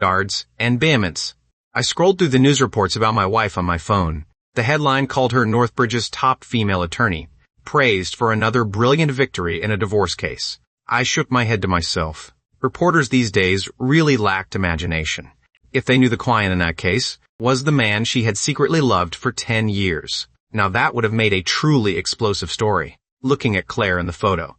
yards, and vehemence. I scrolled through the news reports about my wife on my phone. The headline called her Northbridge's top female attorney, praised for another brilliant victory in a divorce case. I shook my head to myself. Reporters these days really lacked imagination. If they knew the client in that case was the man she had secretly loved for 10 years. Now that would have made a truly explosive story. Looking at Claire in the photo,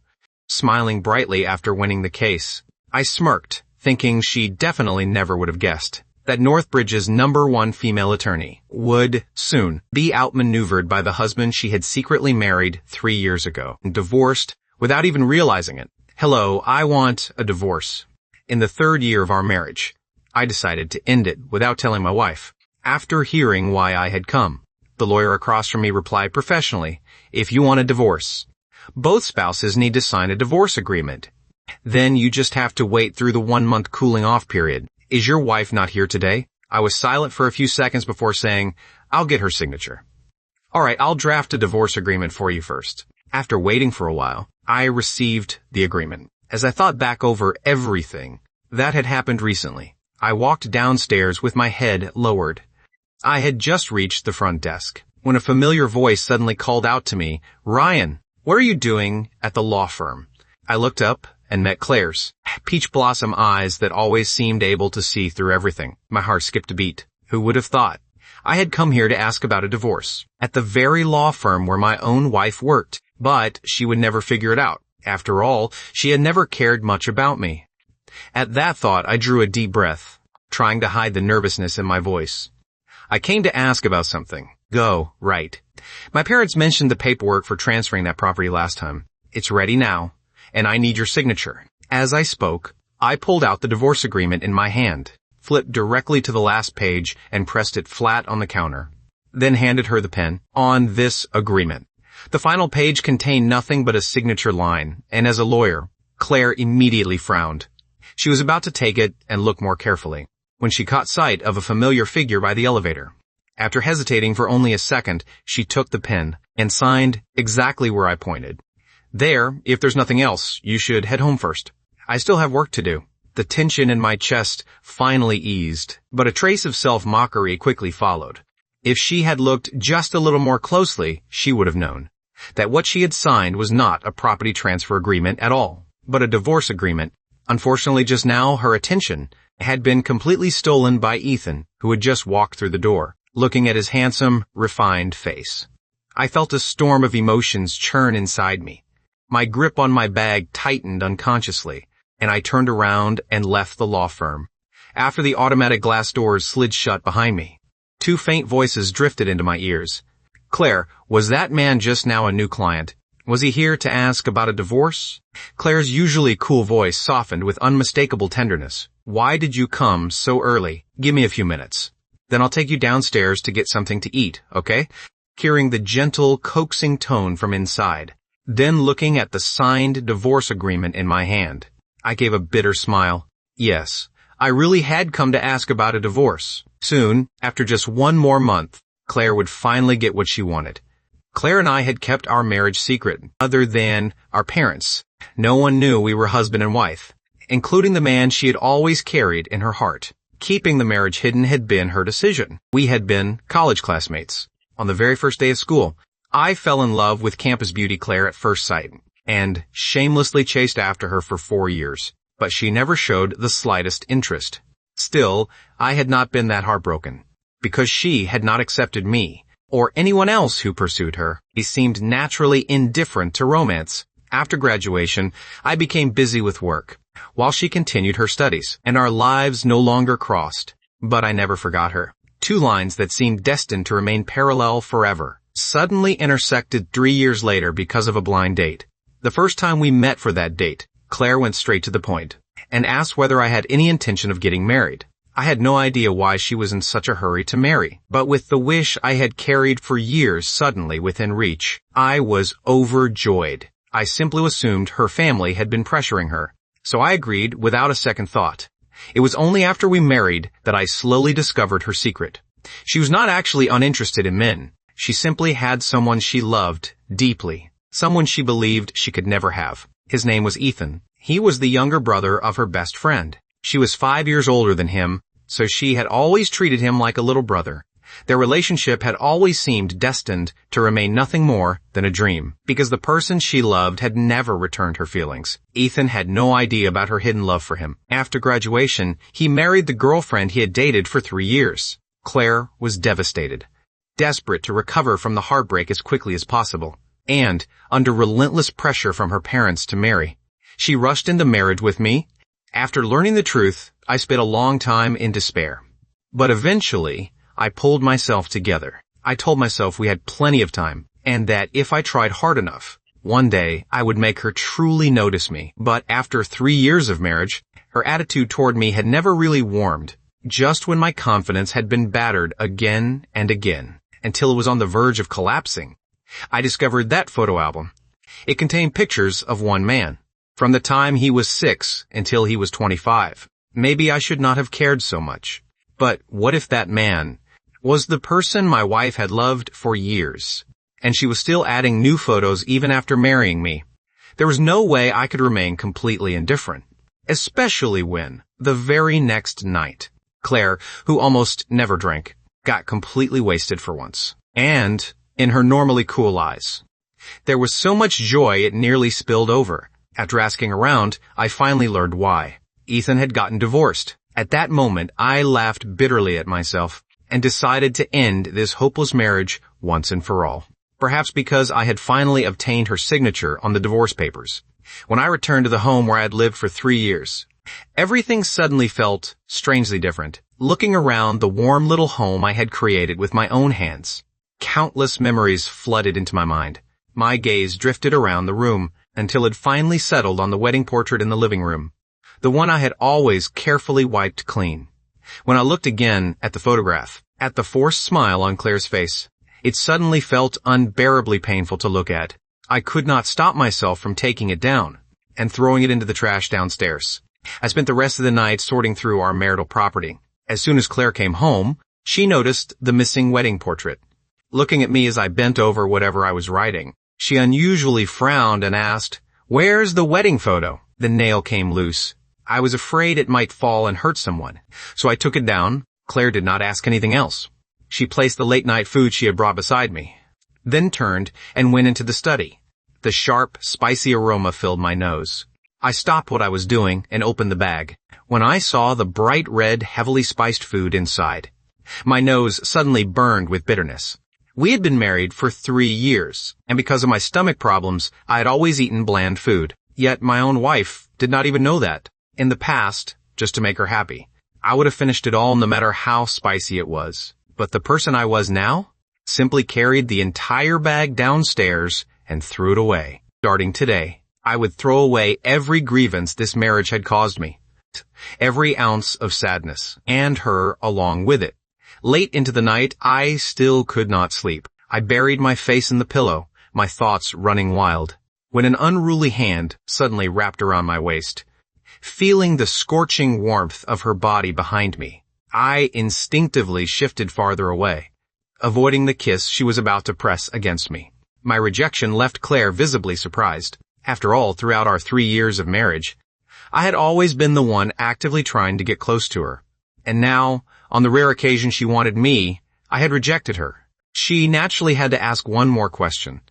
smiling brightly after winning the case, I smirked, thinking she definitely never would have guessed that Northbridge's #1 female attorney would soon be outmaneuvered by the husband she had secretly married 3 years ago and divorced without even realizing it. Hello, I want a divorce. In the 3rd year of our marriage, I decided to end it without telling my wife. After hearing why I had come, the lawyer across from me replied professionally, "If you want a divorce, both spouses need to sign a divorce agreement. Then you just have to wait through the 1-month cooling off period. Is your wife not here today?" I was silent for a few seconds before saying, "I'll get her signature." "All right, I'll draft a divorce agreement for you first." After waiting for a while, I received the agreement. As I thought back over everything that had happened recently, I walked downstairs with my head lowered. I had just reached the front desk when a familiar voice suddenly called out to me, "Ryan, what are you doing at the law firm?" I looked up and met Claire's peach blossom eyes that always seemed able to see through everything. My heart skipped a beat. Who would have thought? I had come here to ask about a divorce at the very law firm where my own wife worked, but she would never figure it out. After all, she had never cared much about me. At that thought, I drew a deep breath, trying to hide the nervousness in my voice. "I came to ask about something." "Go, right. My parents mentioned the paperwork for transferring that property last time. It's ready now, and I need your signature." As I spoke, I pulled out the divorce agreement in my hand, flipped directly to the last page, and pressed it flat on the counter. Then handed her the pen. "On this agreement." The final page contained nothing but a signature line, and as a lawyer, Claire immediately frowned. She was about to take it and look more carefully, when she caught sight of a familiar figure by the elevator. After hesitating for only a second, she took the pen and signed exactly where I pointed. "There, if there's nothing else, you should head home first. I still have work to do." The tension in my chest finally eased, but a trace of self-mockery quickly followed. If she had looked just a little more closely, she would have known that what she had signed was not a property transfer agreement at all, but a divorce agreement. Unfortunately, just now, her attention had been completely stolen by Ethan, who had just walked through the door, looking at his handsome, refined face. I felt a storm of emotions churn inside me. My grip on my bag tightened unconsciously, and I turned around and left the law firm. After the automatic glass doors slid shut behind me, 2 faint voices drifted into my ears. "Claire, was that man just now a new client? Was he here to ask about a divorce?" Claire's usually cool voice softened with unmistakable tenderness. "Why did you come so early? Give me a few minutes. Then I'll take you downstairs to get something to eat, okay?" Hearing the gentle, coaxing tone from inside, then looking at the signed divorce agreement in my hand, I gave a bitter smile. Yes, I really had come to ask about a divorce. Soon, after just 1 more month, Claire would finally get what she wanted. Claire and I had kept our marriage secret, other than our parents. No one knew we were husband and wife, including the man she had always carried in her heart. Keeping the marriage hidden had been her decision. We had been college classmates. On the very first day of school, I fell in love with campus beauty Claire at first sight, and shamelessly chased after her for 4 years. But she never showed the slightest interest. Still, I had not been that heartbroken, because she had not accepted me, or anyone else who pursued her. He seemed naturally indifferent to romance. After graduation, I became busy with work, while she continued her studies, and our lives no longer crossed. But I never forgot her. 2 lines that seemed destined to remain parallel forever suddenly intersected 3 years later because of a blind date. The first time we met for that date, Claire went straight to the point and asked whether I had any intention of getting married. I had no idea why she was in such a hurry to marry, but with the wish I had carried for years suddenly within reach, I was overjoyed. I simply assumed her family had been pressuring her, so I agreed without a second thought. It was only after we married that I slowly discovered her secret. She was not actually uninterested in men. She simply had someone she loved deeply, someone she believed she could never have. His name was Ethan. He was the younger brother of her best friend. She was 5 years older than him, so she had always treated him like a little brother. Their relationship had always seemed destined to remain nothing more than a dream, because the person she loved had never returned her feelings. Ethan had no idea about her hidden love for him. After graduation, he married the girlfriend he had dated for 3 years. Claire was devastated, desperate to recover from the heartbreak as quickly as possible, and under relentless pressure from her parents to marry. She rushed into marriage with me. After learning the truth, I spent a long time in despair. But eventually, I pulled myself together. I told myself we had plenty of time, and that if I tried hard enough, one day I would make her truly notice me. But after 3 years of marriage, her attitude toward me had never really warmed, just when my confidence had been battered again and again, until it was on the verge of collapsing. I discovered that photo album. It contained pictures of one man, from the time he was 6 until he was 25. Maybe I should not have cared so much. But what if that man was the person my wife had loved for years, and she was still adding new photos even after marrying me? There was no way I could remain completely indifferent, especially when, the very next night, Claire, who almost never drank, got completely wasted for once, and in her normally cool eyes. There was so much joy it nearly spilled over. After asking around, I finally learned why. Ethan had gotten divorced. At that moment, I laughed bitterly at myself and decided to end this hopeless marriage once and for all. Perhaps because I had finally obtained her signature on the divorce papers. When I returned to the home where I had lived for 3 years, everything suddenly felt strangely different. Looking around the warm little home I had created with my own hands, countless memories flooded into my mind. My gaze drifted around the room until it finally settled on the wedding portrait in the living room, the one I had always carefully wiped clean. When I looked again at the photograph, at the forced smile on Claire's face, it suddenly felt unbearably painful to look at. I could not stop myself from taking it down and throwing it into the trash downstairs. I spent the rest of the night sorting through our marital property. As soon as Claire came home, she noticed the missing wedding portrait. Looking at me as I bent over whatever I was writing, she unusually frowned and asked, "Where's the wedding photo?" The nail came loose. I was afraid it might fall and hurt someone, so I took it down. Claire did not ask anything else. She placed the late-night food she had brought beside me, then turned and went into the study. The sharp, spicy aroma filled my nose. I stopped what I was doing and opened the bag. When I saw the bright red, heavily spiced food inside, my nose suddenly burned with bitterness. We had been married for 3 years, and because of my stomach problems, I had always eaten bland food. Yet my own wife did not even know that. In the past, just to make her happy, I would have finished it all no matter how spicy it was. But the person I was now simply carried the entire bag downstairs and threw it away. Starting today, I would throw away every grievance this marriage had caused me, every ounce of sadness, and her along with it. Late into the night, I still could not sleep. I buried my face in the pillow, my thoughts running wild, when an unruly hand suddenly wrapped around my waist. Feeling the scorching warmth of her body behind me, I instinctively shifted farther away, avoiding the kiss she was about to press against me. My rejection left Claire visibly surprised. After all, throughout our 3 years of marriage, I had always been the one actively trying to get close to her. And now, on the rare occasion she wanted me, I had rejected her. She naturally had to ask one more question.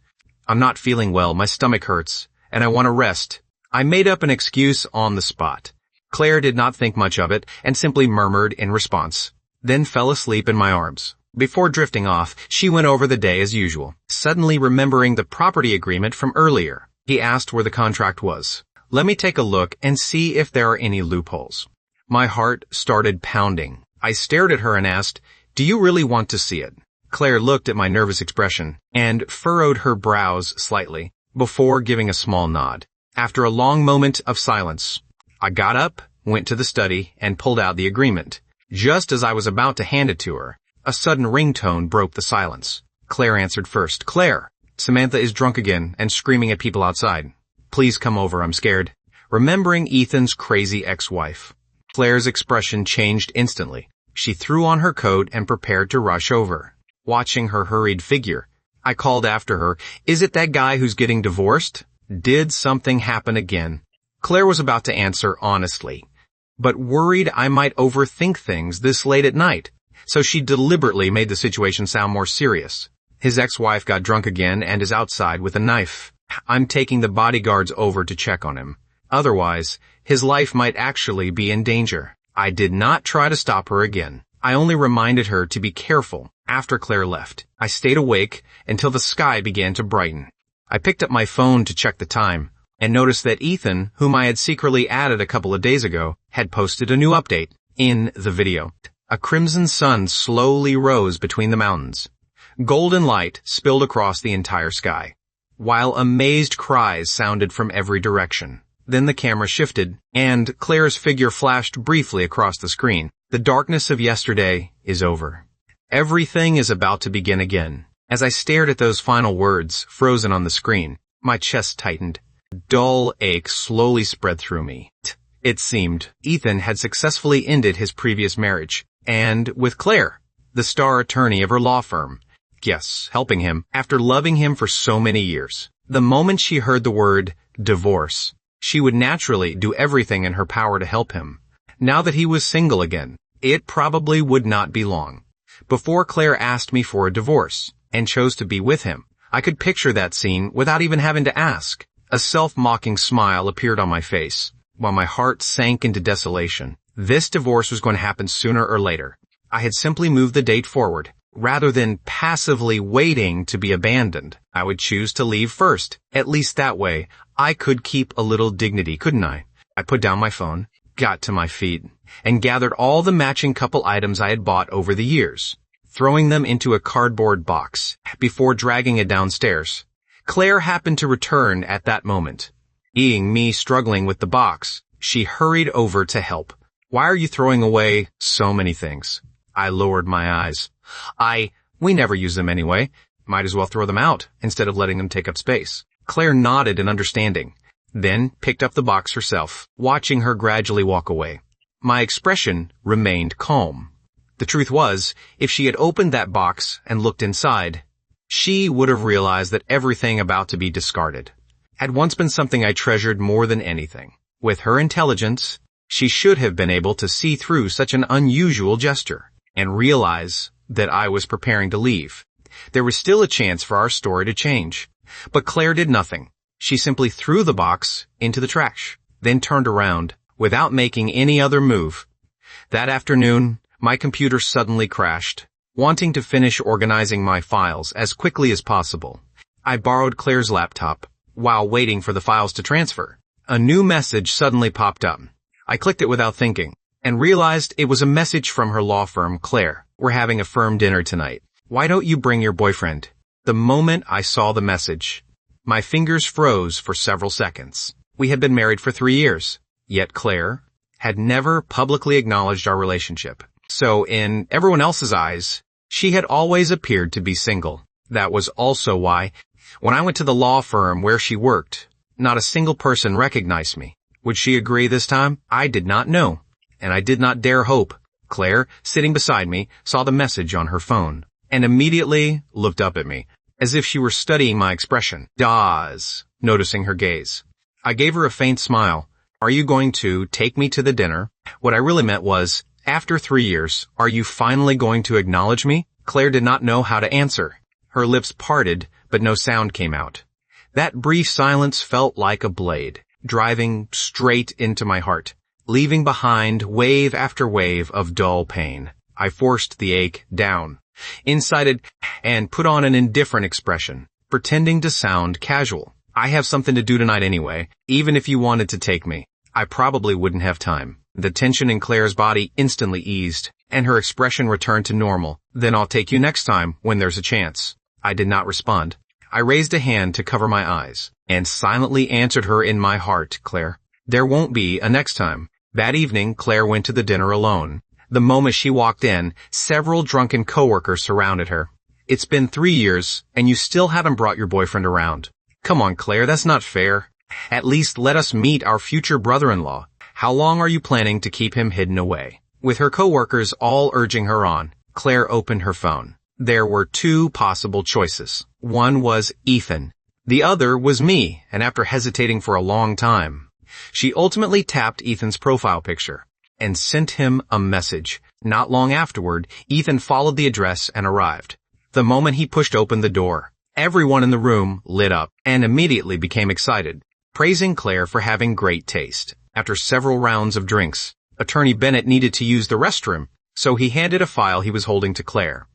"I'm not feeling well, my stomach hurts, and I want to rest." I made up an excuse on the spot. Claire did not think much of it and simply murmured in response, then fell asleep in my arms. Before drifting off, she went over the day as usual, suddenly remembering the property agreement from earlier. He asked where the contract was. "Let me take a look and see if there are any loopholes." My heart started pounding. I stared at her and asked, "Do you really want to see it?" Claire looked at my nervous expression and furrowed her brows slightly before giving a small nod. After a long moment of silence, I got up, went to the study, and pulled out the agreement. Just as I was about to hand it to her, a sudden ringtone broke the silence. Claire answered first. "Claire, Samantha is drunk again and screaming at people outside. Please come over, I'm scared." Remembering Ethan's crazy ex-wife, Claire's expression changed instantly. She threw on her coat and prepared to rush over. Watching her hurried figure, I called after her, "Is it that guy who's getting divorced? Did something happen again?" Claire was about to answer honestly, but worried I might overthink things this late at night. So she deliberately made the situation sound more serious. His ex-wife got drunk again and is outside with a knife. I'm taking the bodyguards over to check on him. Otherwise, his life might actually be in danger. I did not try to stop her again. I only reminded her to be careful. After Claire left, I stayed awake until the sky began to brighten. I picked up my phone to check the time and noticed that Ethan, whom I had secretly added a couple of days ago, had posted a new update. In the video, a crimson sun slowly rose between the mountains. Golden light spilled across the entire sky, while amazed cries sounded from every direction. Then the camera shifted, and Claire's figure flashed briefly across the screen. The darkness of yesterday is over. Everything is about to begin again. As I stared at those final words, frozen on the screen, my chest tightened. A dull ache slowly spread through me. It seemed Ethan had successfully ended his previous marriage, and with Claire, the star attorney of her law firm. Yes, helping him after loving him for so many years. The moment she heard the word divorce, she would naturally do everything in her power to help him. Now that he was single again, it probably would not be long before Claire asked me for a divorce and chose to be with him. I could picture that scene without even having to ask. A self-mocking smile appeared on my face, while my heart sank into desolation. This divorce was going to happen sooner or later. I had simply moved the date forward. Rather than passively waiting to be abandoned, I would choose to leave first. At least that way, I could keep a little dignity, couldn't I? I put down my phone, got to my feet, and gathered all the matching couple items I had bought over the years, throwing them into a cardboard box before dragging it downstairs. Claire happened to return at that moment. Seeing me struggling with the box, she hurried over to help. Why are you throwing away so many things? I lowered my eyes. We never use them anyway. Might as well throw them out instead of letting them take up space. Claire nodded in understanding, then picked up the box herself, watching her gradually walk away. My expression remained calm. The truth was, if she had opened that box and looked inside, she would have realized that everything about to be discarded had once been something I treasured more than anything. With her intelligence, she should have been able to see through such an unusual gesture and realize that I was preparing to leave. There was still a chance for our story to change. But Claire did nothing. She simply threw the box into the trash, then turned around without making any other move. That afternoon, my computer suddenly crashed, wanting to finish organizing my files as quickly as possible. I borrowed Claire's laptop while waiting for the files to transfer. A new message suddenly popped up. I clicked it without thinking and realized it was a message from her law firm, Claire. We're having a firm dinner tonight. Why don't you bring your boyfriend? The moment I saw the message, my fingers froze for several seconds. We had been married for 3 years, yet Claire had never publicly acknowledged our relationship. So in everyone else's eyes, she had always appeared to be single. That was also why, when I went to the law firm where she worked, not a single person recognized me. Would she agree this time? I did not know, and I did not dare hope. Claire, sitting beside me, saw the message on her phone and immediately looked up at me, as if she were studying my expression. Dawes, noticing her gaze. I gave her a faint smile. Are you going to take me to the dinner? What I really meant was, after 3 years, are you finally going to acknowledge me? Claire did not know how to answer. Her lips parted, but no sound came out. That brief silence felt like a blade, driving straight into my heart, leaving behind wave after wave of dull pain. I forced the ache down, inside it, and put on an indifferent expression, pretending to sound casual. I have something to do tonight anyway. Even if you wanted to take me, I probably wouldn't have time. The tension in Claire's body instantly eased, and her expression returned to normal. Then I'll take you next time when there's a chance. I did not respond. I raised a hand to cover my eyes, and silently answered her in my heart, Claire. There won't be a next time. That evening, Claire went to the dinner alone. The moment she walked in, several drunken coworkers surrounded her. It's been 3 years, and you still haven't brought your boyfriend around. Come on, Claire, that's not fair. At least let us meet our future brother-in-law. How long are you planning to keep him hidden away? With her coworkers all urging her on, Claire opened her phone. There were 2 possible choices. One was Ethan. The other was me, and after hesitating for a long time, she ultimately tapped Ethan's profile picture. and sent him a message. Not long afterward, Ethan followed the address and arrived. The moment he pushed open the door, everyone in the room lit up and immediately became excited, praising Claire for having great taste. After several rounds of drinks, Attorney Bennett needed to use the restroom, so he handed a file he was holding to Claire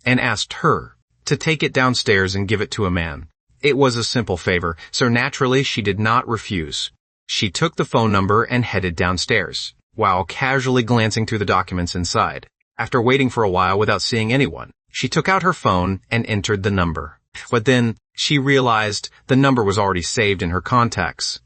and asked her to take it downstairs and give it to a man. It was a simple favor, so naturally she did not refuse. She took the phone number and headed downstairs, while casually glancing through the documents inside. After waiting for a while without seeing anyone, she took out her phone and entered the number. But then she realized the number was already saved in her contacts.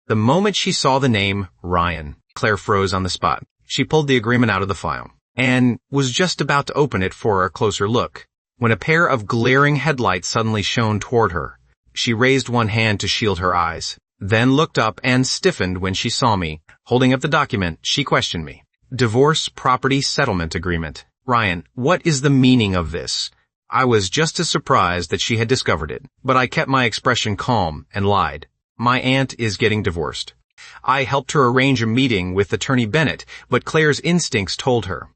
The moment she saw the name Ryan, Claire froze on the spot. She pulled the agreement out of the file and was just about to open it for a closer look when a pair of glaring headlights suddenly shone toward her. She raised one hand to shield her eyes, then looked up and stiffened when she saw me. Holding up the document, she questioned me. Divorce Property Settlement Agreement. Ryan, what is the meaning of this? I was just as surprised that she had discovered it, but I kept my expression calm and lied. My aunt is getting divorced. I helped her arrange a meeting with Attorney Bennett, but Claire's instincts told her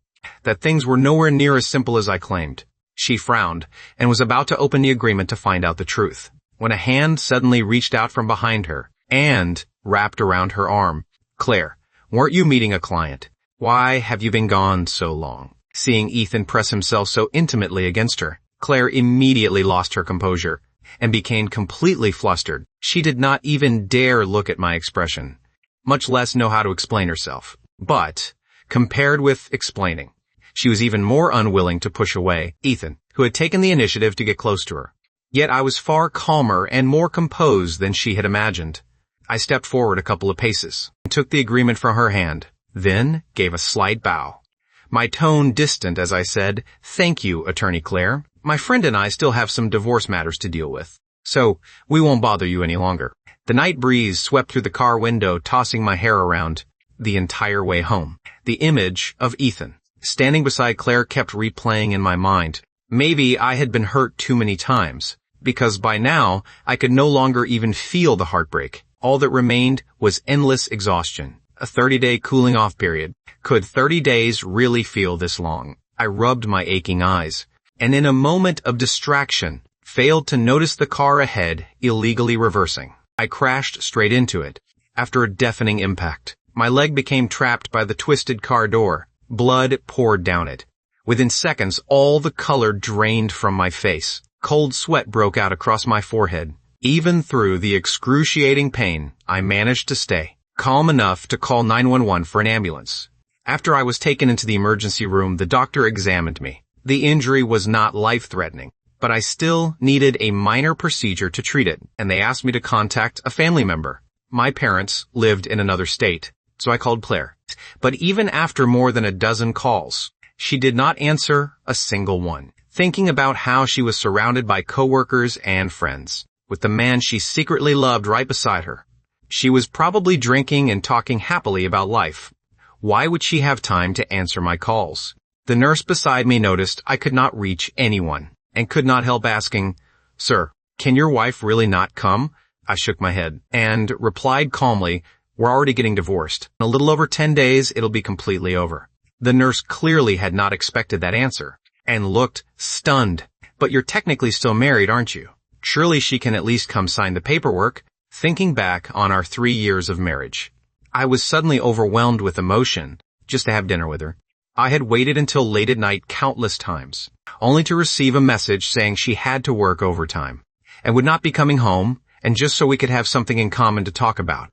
that things were nowhere near as simple as I claimed. She frowned and was about to open the agreement to find out the truth, when a hand suddenly reached out from behind her and wrapped around her arm. Claire, weren't you meeting a client? Why have you been gone so long? Seeing Ethan press himself so intimately against her, Claire immediately lost her composure and became completely flustered. She did not even dare look at my expression, much less know how to explain herself. But, compared with explaining, she was even more unwilling to push away Ethan, who had taken the initiative to get close to her. Yet I was far calmer and more composed than she had imagined. I stepped forward a couple of paces and took the agreement from her hand, then gave a slight bow. My tone distant as I said, "Thank you, Attorney Claire. My friend and I still have some divorce matters to deal with, so we won't bother you any longer." The night breeze swept through the car window, tossing my hair around the entire way home. The image of Ethan standing beside Claire kept replaying in my mind. Maybe I had been hurt too many times, because by now I could no longer even feel the heartbreak. All that remained was endless exhaustion, a 30-day cooling-off period. Could 30 days really feel this long? I rubbed my aching eyes, and in a moment of distraction, failed to notice the car ahead illegally reversing. I crashed straight into it. After a deafening impact, my leg became trapped by the twisted car door. Blood poured down it. Within seconds, all the color drained from my face. Cold sweat broke out across my forehead. Even through the excruciating pain, I managed to stay calm enough to call 911 for an ambulance. After I was taken into the emergency room, the doctor examined me. The injury was not life-threatening, but I still needed a minor procedure to treat it, and they asked me to contact a family member. My parents lived in another state, so I called Claire. But even after more than a dozen calls, she did not answer a single one, thinking about how she was surrounded by coworkers and friends, with the man she secretly loved right beside her. She was probably drinking and talking happily about life. Why would she have time to answer my calls? The nurse beside me noticed I could not reach anyone, and could not help asking, "Sir, can your wife really not come?" I shook my head, and replied calmly, "We're already getting divorced. In a little over 10 days, it'll be completely over." The nurse clearly had not expected that answer, and looked stunned. "But you're technically still married, aren't you? Surely she can at least come sign the paperwork." Thinking back on our 3 years of marriage, I was suddenly overwhelmed with emotion just to have dinner with her. I had waited until late at night countless times, only to receive a message saying she had to work overtime and would not be coming home, and just so we could have something in common to talk about.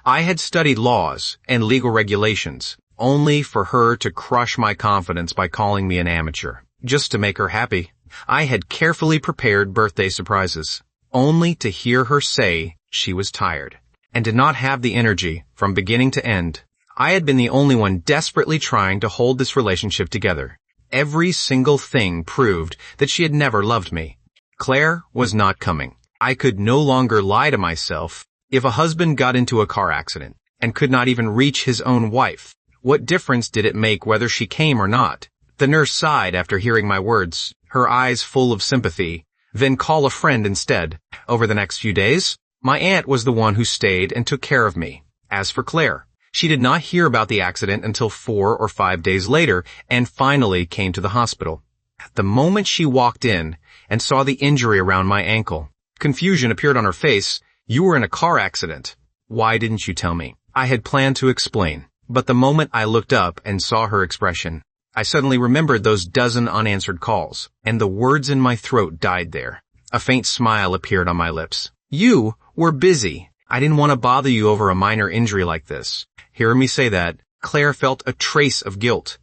I had studied laws and legal regulations, only for her to crush my confidence by calling me an amateur, just to make her happy. I had carefully prepared birthday surprises, only to hear her say she was tired and did not have the energy from beginning to end. I had been the only one desperately trying to hold this relationship together. Every single thing proved that she had never loved me. Claire was not coming. I could no longer lie to myself. If a husband got into a car accident and could not even reach his own wife, what difference did it make whether she came or not? The nurse sighed after hearing my words, her eyes full of sympathy. "Then call a friend instead." Over the next few days, my aunt was the one who stayed and took care of me. As for Claire, She did not hear about the accident until 4 or 5 days later and finally came to the hospital. The moment she walked in and saw the injury around my ankle, confusion appeared on her face. "You were in a car accident. Why didn't you tell me?" I had planned to explain, but the moment I looked up and saw her expression, I suddenly remembered those dozen unanswered calls, and the words in my throat died there. A faint smile appeared on my lips. "You were busy. I didn't want to bother you over a minor injury like this." Hearing me say that, Claire felt a trace of guilt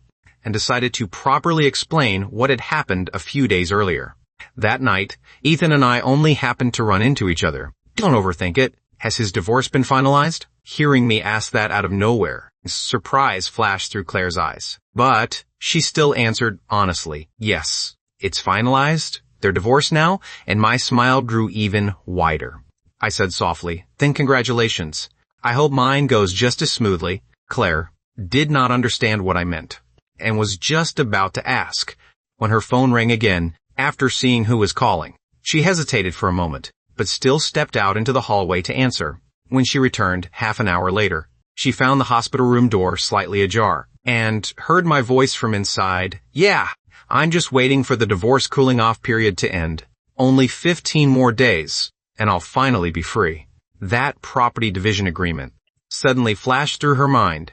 and decided to properly explain what had happened a few days earlier. That night, Ethan and I only happened to run into each other. "Don't overthink it. Has his divorce been finalized?" Hearing me ask that out of nowhere, surprise flashed through Claire's eyes. But she still answered honestly, "Yes, it's finalized. They're divorced now," and my smile grew even wider. I said softly, "Then congratulations. I hope mine goes just as smoothly." Claire did not understand what I meant and was just about to ask when her phone rang again after seeing who was calling. She hesitated for a moment, but still stepped out into the hallway to answer. When she returned, half an hour later, she found the hospital room door slightly ajar and heard my voice from inside. "Yeah, I'm just waiting for the divorce cooling off period to end. Only 15 more days, and I'll finally be free." That property division agreement suddenly flashed through her mind,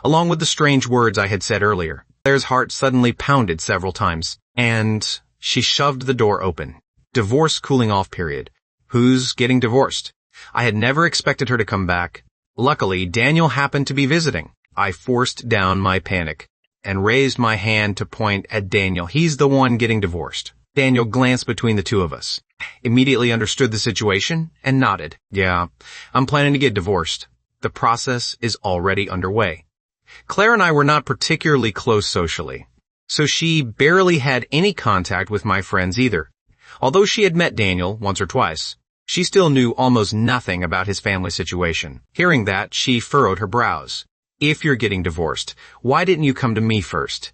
along with the strange words I had said earlier. Claire's heart suddenly pounded several times, and she shoved the door open. Divorce cooling off period. Who's getting divorced? I had never expected her to come back. Luckily, Daniel happened to be visiting. I forced down my panic and raised my hand to point at Daniel. "He's the one getting divorced." Daniel glanced between the two of us, immediately understood the situation, and nodded. "Yeah, I'm planning to get divorced. The process is already underway." Claire and I were not particularly close socially, so she barely had any contact with my friends either. Although she had met Daniel once or twice, she still knew almost nothing about his family situation. Hearing that, she furrowed her brows. "If you're getting divorced, why didn't you come to me first?"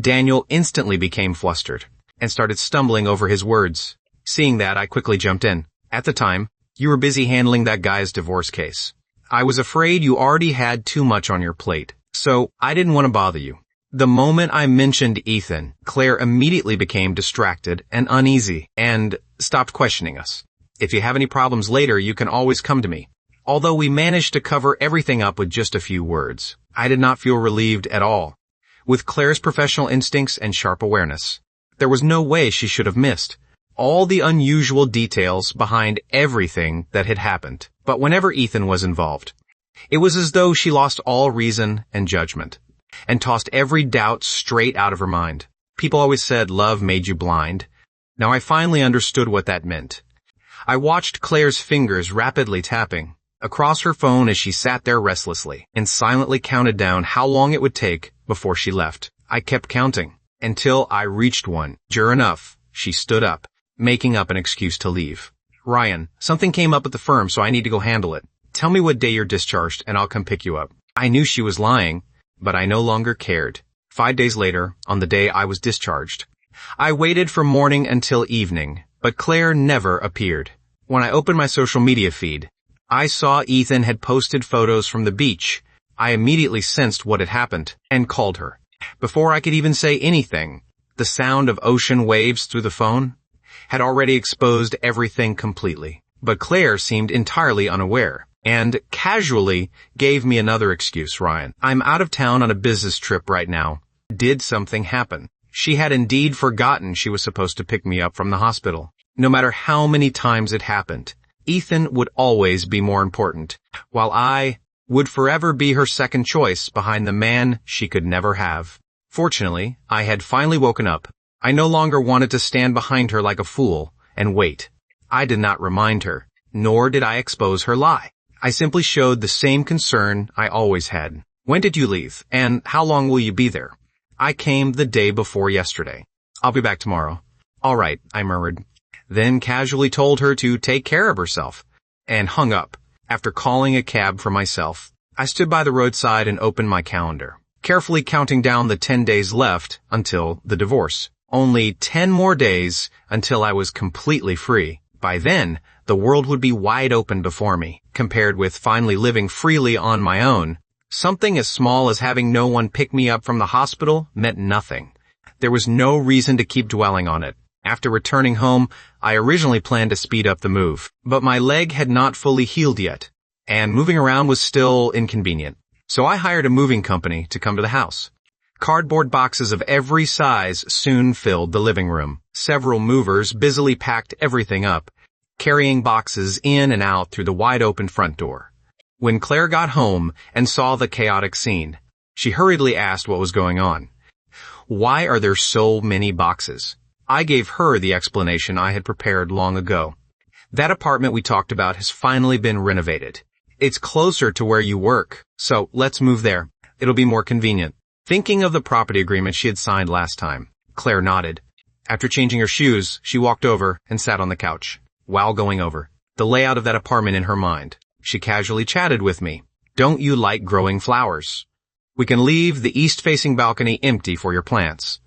Daniel instantly became flustered and started stumbling over his words. Seeing that, I quickly jumped in. "At the time, you were busy handling that guy's divorce case. I was afraid you already had too much on your plate, so I didn't want to bother you." The moment I mentioned Ethan, Claire immediately became distracted and uneasy and stopped questioning us. "If you have any problems later, you can always come to me." Although we managed to cover everything up with just a few words, I did not feel relieved at all. With Claire's professional instincts and sharp awareness, there was no way she should have missed all the unusual details behind everything that had happened. But whenever Ethan was involved, it was as though she lost all reason and judgment and tossed every doubt straight out of her mind. People always said love made you blind. Now I finally understood what that meant. I watched Claire's fingers rapidly tapping across her phone as she sat there restlessly and silently counted down how long it would take before she left. I kept counting until I reached one. Sure enough, she stood up, making up an excuse to leave. "Ryan, something came up at the firm, so I need to go handle it. Tell me what day you're discharged and I'll come pick you up." I knew she was lying, but I no longer cared. 5 days later, on the day I was discharged, I waited from morning until evening, but Claire never appeared. When I opened my social media feed, I saw Ethan had posted photos from the beach. I immediately sensed what had happened and called her. Before I could even say anything, the sound of ocean waves through the phone had already exposed everything completely. But Claire seemed entirely unaware and casually gave me another excuse. "Ryan, I'm out of town on a business trip right now. Did something happen?" She had indeed forgotten she was supposed to pick me up from the hospital. No matter how many times it happened, Ethan would always be more important, while I would forever be her second choice behind the man she could never have. Fortunately, I had finally woken up. I no longer wanted to stand behind her like a fool and wait. I did not remind her, nor did I expose her lie. I simply showed the same concern I always had. "When did you leave, and how long will you be there?" "I came the day before yesterday. I'll be back tomorrow." "All right," I murmured, then casually told her to take care of herself, and hung up. After calling a cab for myself, I stood by the roadside and opened my calendar, carefully counting down the 10 days left until the divorce. Only 10 more days until I was completely free. By then, the world would be wide open before me, compared with finally living freely on my own. Something as small as having no one pick me up from the hospital meant nothing. There was no reason to keep dwelling on it. After returning home, I originally planned to speed up the move, but my leg had not fully healed yet, and moving around was still inconvenient. So I hired a moving company to come to the house. Cardboard boxes of every size soon filled the living room. Several movers busily packed everything up, carrying boxes in and out through the wide-open front door. When Claire got home and saw the chaotic scene, she hurriedly asked what was going on. Why are there so many boxes? I gave her the explanation I had prepared long ago. That apartment we talked about has finally been renovated. It's closer to where you work, so let's move there. It'll be more convenient. Thinking of the property agreement she had signed last time, Claire nodded. After changing her shoes, she walked over and sat on the couch. While going over the layout of that apartment in her mind, she casually chatted with me. Don't you like growing flowers? We can leave the east-facing balcony empty for your plants.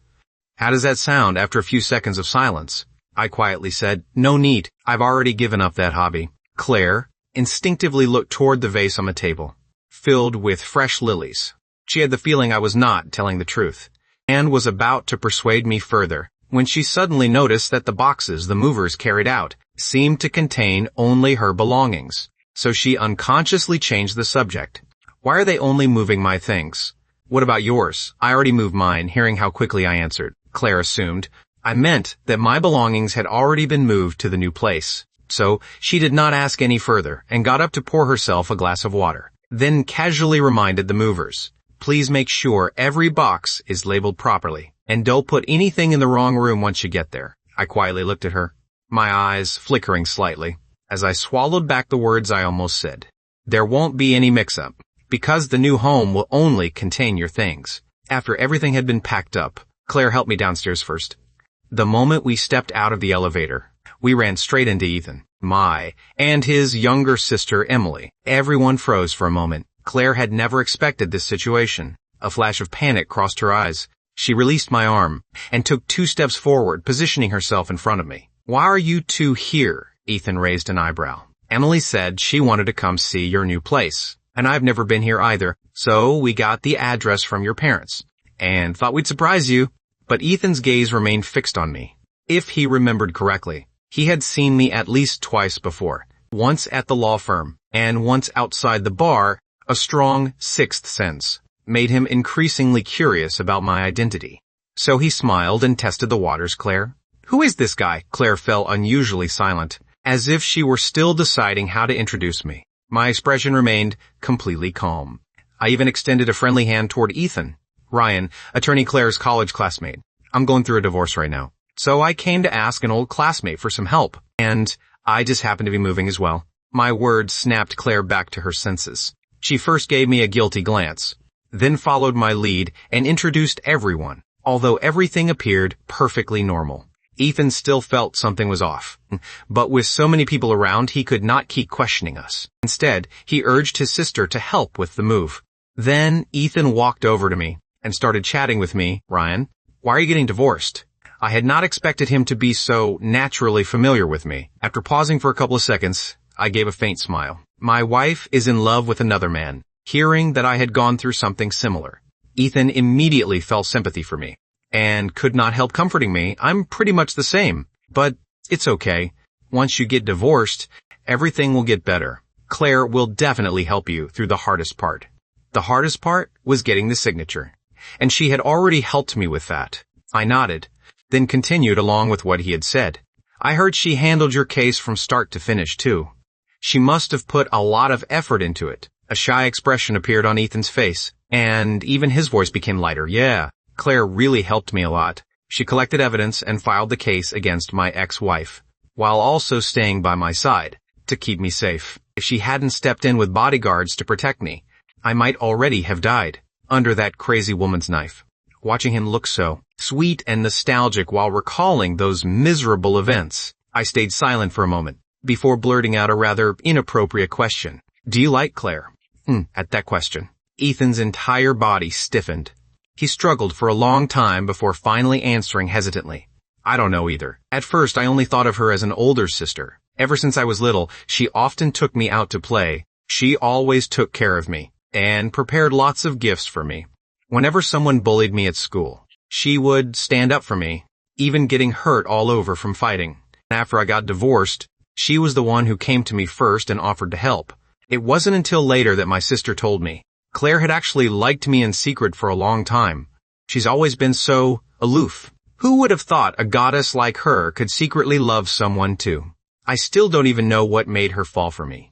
How does that sound after a few seconds of silence? I quietly said, no need. I've already given up that hobby. Claire instinctively looked toward the vase on the table, filled with fresh lilies. She had the feeling I was not telling the truth, and was about to persuade me further, when she suddenly noticed that the boxes the movers carried out seemed to contain only her belongings. So she unconsciously changed the subject. Why are they only moving my things? What about yours? I already moved mine, hearing how quickly I answered. Claire assumed I meant that my belongings had already been moved to the new place. So she did not ask any further and got up to pour herself a glass of water, then casually reminded the movers, please make sure every box is labeled properly, and don't put anything in the wrong room once you get there. I quietly looked at her, my eyes flickering slightly, as I swallowed back the words I almost said. There won't be any mix-up, because the new home will only contain your things. After everything had been packed up, Claire helped me downstairs first. The moment we stepped out of the elevator, we ran straight into Ethan, and his younger sister, Emily. Everyone froze for a moment. Claire had never expected this situation. A flash of panic crossed her eyes. She released my arm and took 2 steps forward, positioning herself in front of me. Why are you two here? Ethan raised an eyebrow. Emily said she wanted to come see your new place, and I've never been here either, so we got the address from your parents, and thought we'd surprise you. But Ethan's gaze remained fixed on me. If he remembered correctly, he had seen me at least twice before, once at the law firm, and once outside the bar. A strong sixth sense made him increasingly curious about my identity. So he smiled and tested the waters. Claire? Who is this guy? Claire fell unusually silent, as if she were still deciding how to introduce me. My expression remained completely calm. I even extended a friendly hand toward Ethan. Ryan, attorney Claire's college classmate. I'm going through a divorce right now, so I came to ask an old classmate for some help, and I just happen to be moving as well. My words snapped Claire back to her senses. She first gave me a guilty glance, then followed my lead and introduced everyone, although everything appeared perfectly normal. Ethan still felt something was off, but with so many people around, he could not keep questioning us. Instead, he urged his sister to help with the move. Then Ethan walked over to me and started chatting with me. Ryan, why are you getting divorced? I had not expected him to be so naturally familiar with me. After pausing for a couple of seconds, I gave a faint smile. My wife is in love with another man. Hearing that I had gone through something similar, Ethan immediately felt sympathy for me and could not help comforting me. I'm pretty much the same, but it's okay. Once you get divorced, everything will get better. Claire will definitely help you through the hardest part. The hardest part was getting the signature, and she had already helped me with that. I nodded, then continued along with what he had said. I heard she handled your case from start to finish, too. She must have put a lot of effort into it. A shy expression appeared on Ethan's face, and even his voice became lighter. Yeah, Claire really helped me a lot. She collected evidence and filed the case against my ex-wife, while also staying by my side to keep me safe. If she hadn't stepped in with bodyguards to protect me, I might already have died under that crazy woman's knife. Watching him look so sweet and nostalgic while recalling those miserable events, I stayed silent for a moment before blurting out a rather inappropriate question. Do you like Claire? At that question, Ethan's entire body stiffened. He struggled for a long time before finally answering hesitantly. I don't know either. At first, I only thought of her as an older sister. Ever since I was little, she often took me out to play. She always took care of me. and prepared lots of gifts for me. Whenever someone bullied me at school, she would stand up for me, even getting hurt all over from fighting. After I got divorced, she was the one who came to me first and offered to help. It wasn't until later that my sister told me Claire had actually liked me in secret for a long time. She's always been so aloof. Who would have thought a goddess like her could secretly love someone too? I still don't even know what made her fall for me.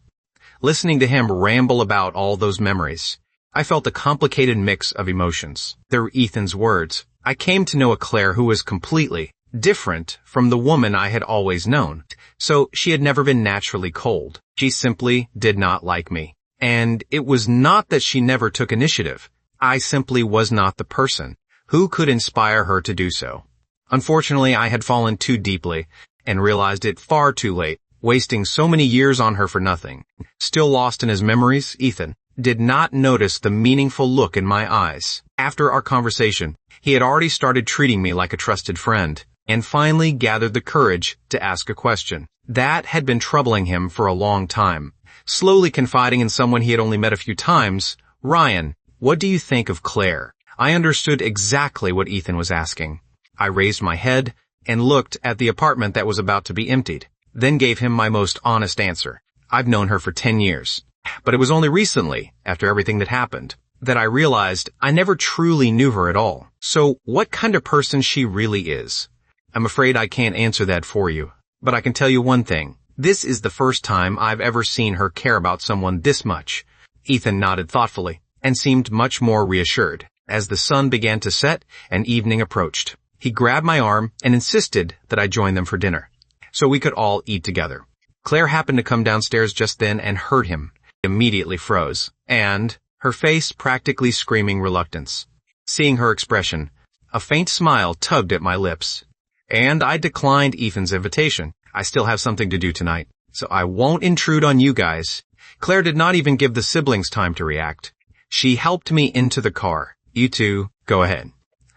Listening to him ramble about all those memories, I felt a complicated mix of emotions. They're Ethan's words. I came to know a Claire who was completely different from the woman I had always known. So she had never been naturally cold. She simply did not like me. And it was not that she never took initiative. I simply was not the person who could inspire her to do so. Unfortunately, I had fallen too deeply and realized it far too late, wasting so many years on her for nothing. Still lost in his memories, Ethan did not notice the meaningful look in my eyes. After our conversation, he had already started treating me like a trusted friend, and finally gathered the courage to ask a question that had been troubling him for a long time. Slowly confiding in someone he had only met a few times, "Ryan, what do you think of Claire?" I understood exactly what Ethan was asking. I raised my head and looked at the apartment that was about to be emptied, then gave him my most honest answer. I've known her for 10 years, but it was only recently, after everything that happened, that I realized I never truly knew her at all. So what kind of person she really is? I'm afraid I can't answer that for you, but I can tell you one thing. This is the first time I've ever seen her care about someone this much. Ethan nodded thoughtfully and seemed much more reassured. As the sun began to set and evening approached, he grabbed my arm and insisted that I join them for dinner, so we could all eat together. Claire happened to come downstairs just then and heard him. Immediately froze, and her face practically screaming reluctance. Seeing her expression, a faint smile tugged at my lips, and I declined Ethan's invitation. I still have something to do tonight, so I won't intrude on you guys. Claire did not even give the siblings time to react. She helped me into the car. You two, go ahead.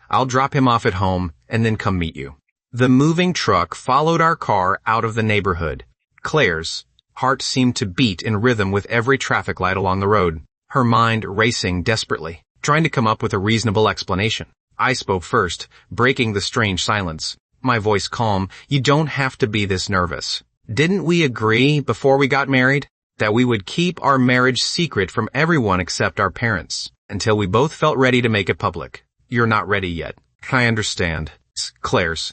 I'll drop him off at home and then come meet you. The moving truck followed our car out of the neighborhood. Claire's heart seemed to beat in rhythm with every traffic light along the road, her mind racing desperately, trying to come up with a reasonable explanation. I spoke first, breaking the strange silence, my voice calm. You don't have to be this nervous. Didn't we agree before we got married that we would keep our marriage secret from everyone except our parents until we both felt ready to make it public? You're not ready yet. I understand. Claire's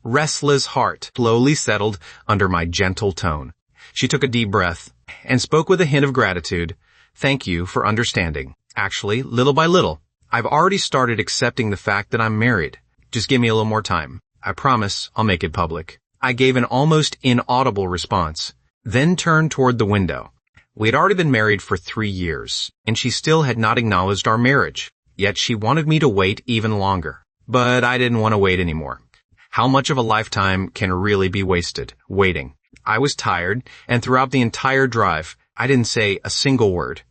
restless heart slowly settled under my gentle tone. She took a deep breath and spoke with a hint of gratitude. Thank you for understanding. Actually, little by little, I've already started accepting the fact that I'm married. Just give me a little more time. I promise I'll make it public. I gave an almost inaudible response, then turned toward the window. We had already been married for 3 years, and she still had not acknowledged our marriage. Yet she wanted me to wait even longer. But I didn't want to wait anymore. How much of a lifetime can really be wasted waiting? I was tired, and throughout the entire drive, I didn't say a single word.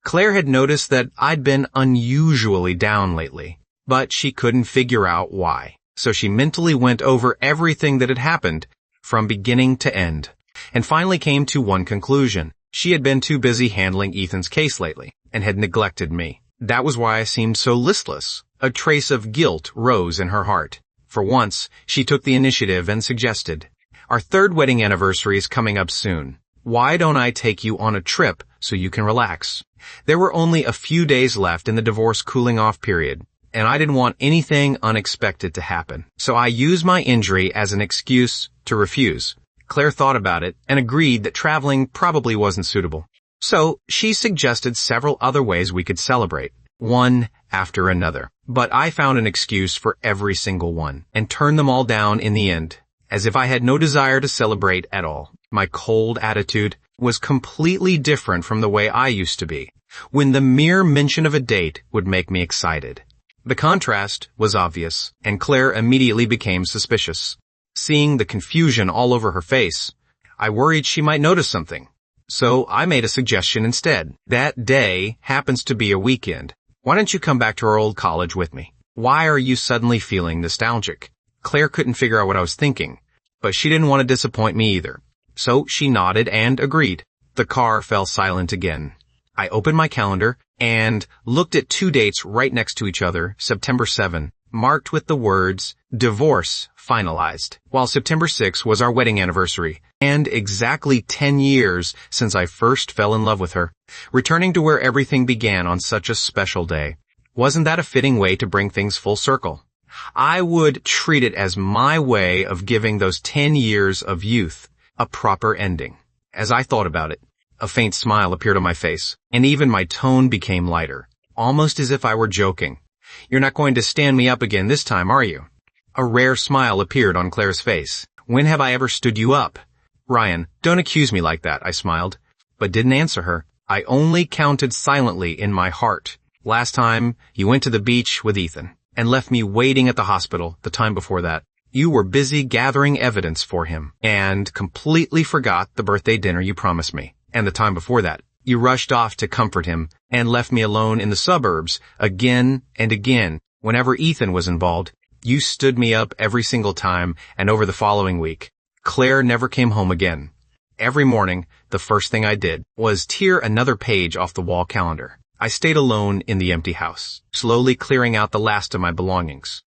Claire had noticed that I'd been unusually down lately, but she couldn't figure out why. So she mentally went over everything that had happened from beginning to end, and finally came to one conclusion. She had been too busy handling Ethan's case lately, and had neglected me. That was why I seemed so listless. A trace of guilt rose in her heart. For once, she took the initiative and suggested, "Our 3rd wedding anniversary is coming up soon. Why don't I take you on a trip so you can relax?" There were only a few days left in the divorce cooling off period, and I didn't want anything unexpected to happen. So I used my injury as an excuse to refuse. Claire thought about it and agreed that traveling probably wasn't suitable. So she suggested several other ways we could celebrate, one after another. But I found an excuse for every single one and turned them all down in the end, as if I had no desire to celebrate at all. My cold attitude was completely different from the way I used to be, when the mere mention of a date would make me excited. The contrast was obvious, and Claire immediately became suspicious. Seeing the confusion all over her face, I worried she might notice something. So I made a suggestion instead. That day happens to be a weekend. Why don't you come back to our old college with me? Why are you suddenly feeling nostalgic? Claire couldn't figure out what I was thinking, but she didn't want to disappoint me either. So she nodded and agreed. The car fell silent again. I opened my calendar and looked at 2 dates right next to each other, September 7, marked with the words, divorce finalized, while September 6 was our wedding anniversary, and exactly 10 years since I first fell in love with her, returning to where everything began on such a special day. Wasn't that a fitting way to bring things full circle? I would treat it as my way of giving those 10 years of youth a proper ending. As I thought about it, a faint smile appeared on my face, and even my tone became lighter, almost as if I were joking. You're not going to stand me up again this time, are you? A rare smile appeared on Claire's face. When have I ever stood you up? Ryan, don't accuse me like that, I smiled, but didn't answer her. I only counted silently in my heart. Last time, you went to the beach with Ethan, and left me waiting at the hospital the time before that. You were busy gathering evidence for him, and completely forgot the birthday dinner you promised me. And the time before that, you rushed off to comfort him and left me alone in the suburbs again and again. Whenever Ethan was involved, you stood me up every single time, and over the following week, Claire never came home again. Every morning, the first thing I did was tear another page off the wall calendar. I stayed alone in the empty house, slowly clearing out the last of my belongings.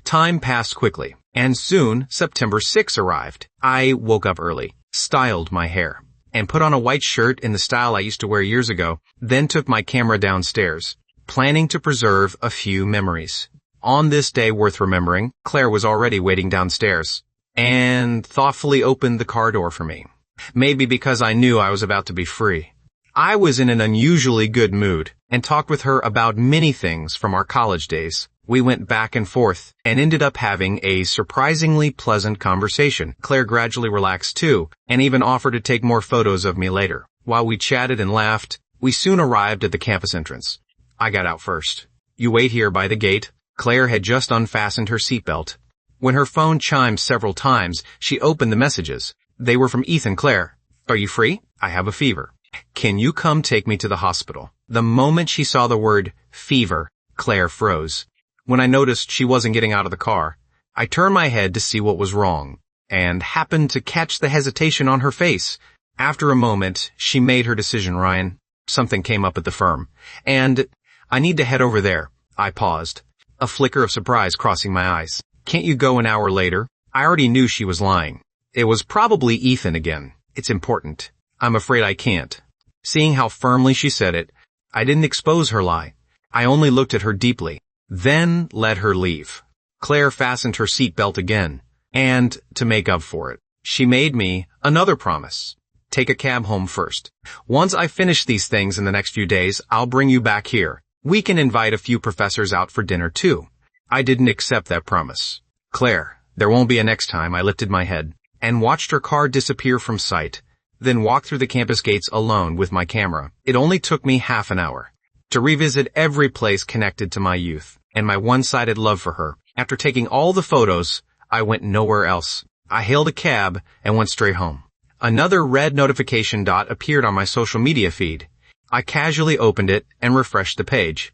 Time passed quickly, and soon September 6 arrived. I woke up early, styled my hair, and put on a white shirt in the style I used to wear years ago, then took my camera downstairs, planning to preserve a few memories. On this day worth remembering, Claire was already waiting downstairs, and thoughtfully opened the car door for me. Maybe because I knew I was about to be free. I was in an unusually good mood, and talked with her about many things from our college days. We went back and forth, and ended up having a surprisingly pleasant conversation. Claire gradually relaxed too, and even offered to take more photos of me later. While we chatted and laughed, we soon arrived at the campus entrance. I got out first. You wait here by the gate. Claire had just unfastened her seatbelt. When her phone chimed several times, she opened the messages. They were from Ethan. Claire, are you free? I have a fever. Can you come take me to the hospital? The moment she saw the word fever, Claire froze. When I noticed she wasn't getting out of the car, I turned my head to see what was wrong, and happened to catch the hesitation on her face. After a moment, she made her decision. Ryan, something came up at the firm, and I need to head over there. I paused, a flicker of surprise crossing my eyes. Can't you go an hour later? I already knew she was lying. It was probably Ethan again. It's important. I'm afraid I can't. Seeing how firmly she said it, I didn't expose her lie. I only looked at her deeply, then let her leave. Claire fastened her seatbelt again, and, to make up for it, she made me another promise. Take a cab home first. Once I finish these things in the next few days, I'll bring you back here. We can invite a few professors out for dinner too. I didn't accept that promise. Claire, there won't be a next time. I lifted my head and watched her car disappear from sight, then walked through the campus gates alone with my camera. It only took me half an hour to revisit every place connected to my youth and my one-sided love for her. After taking all the photos, I went nowhere else. I hailed a cab and went straight home. Another red notification dot appeared on my social media feed. I casually opened it and refreshed the page.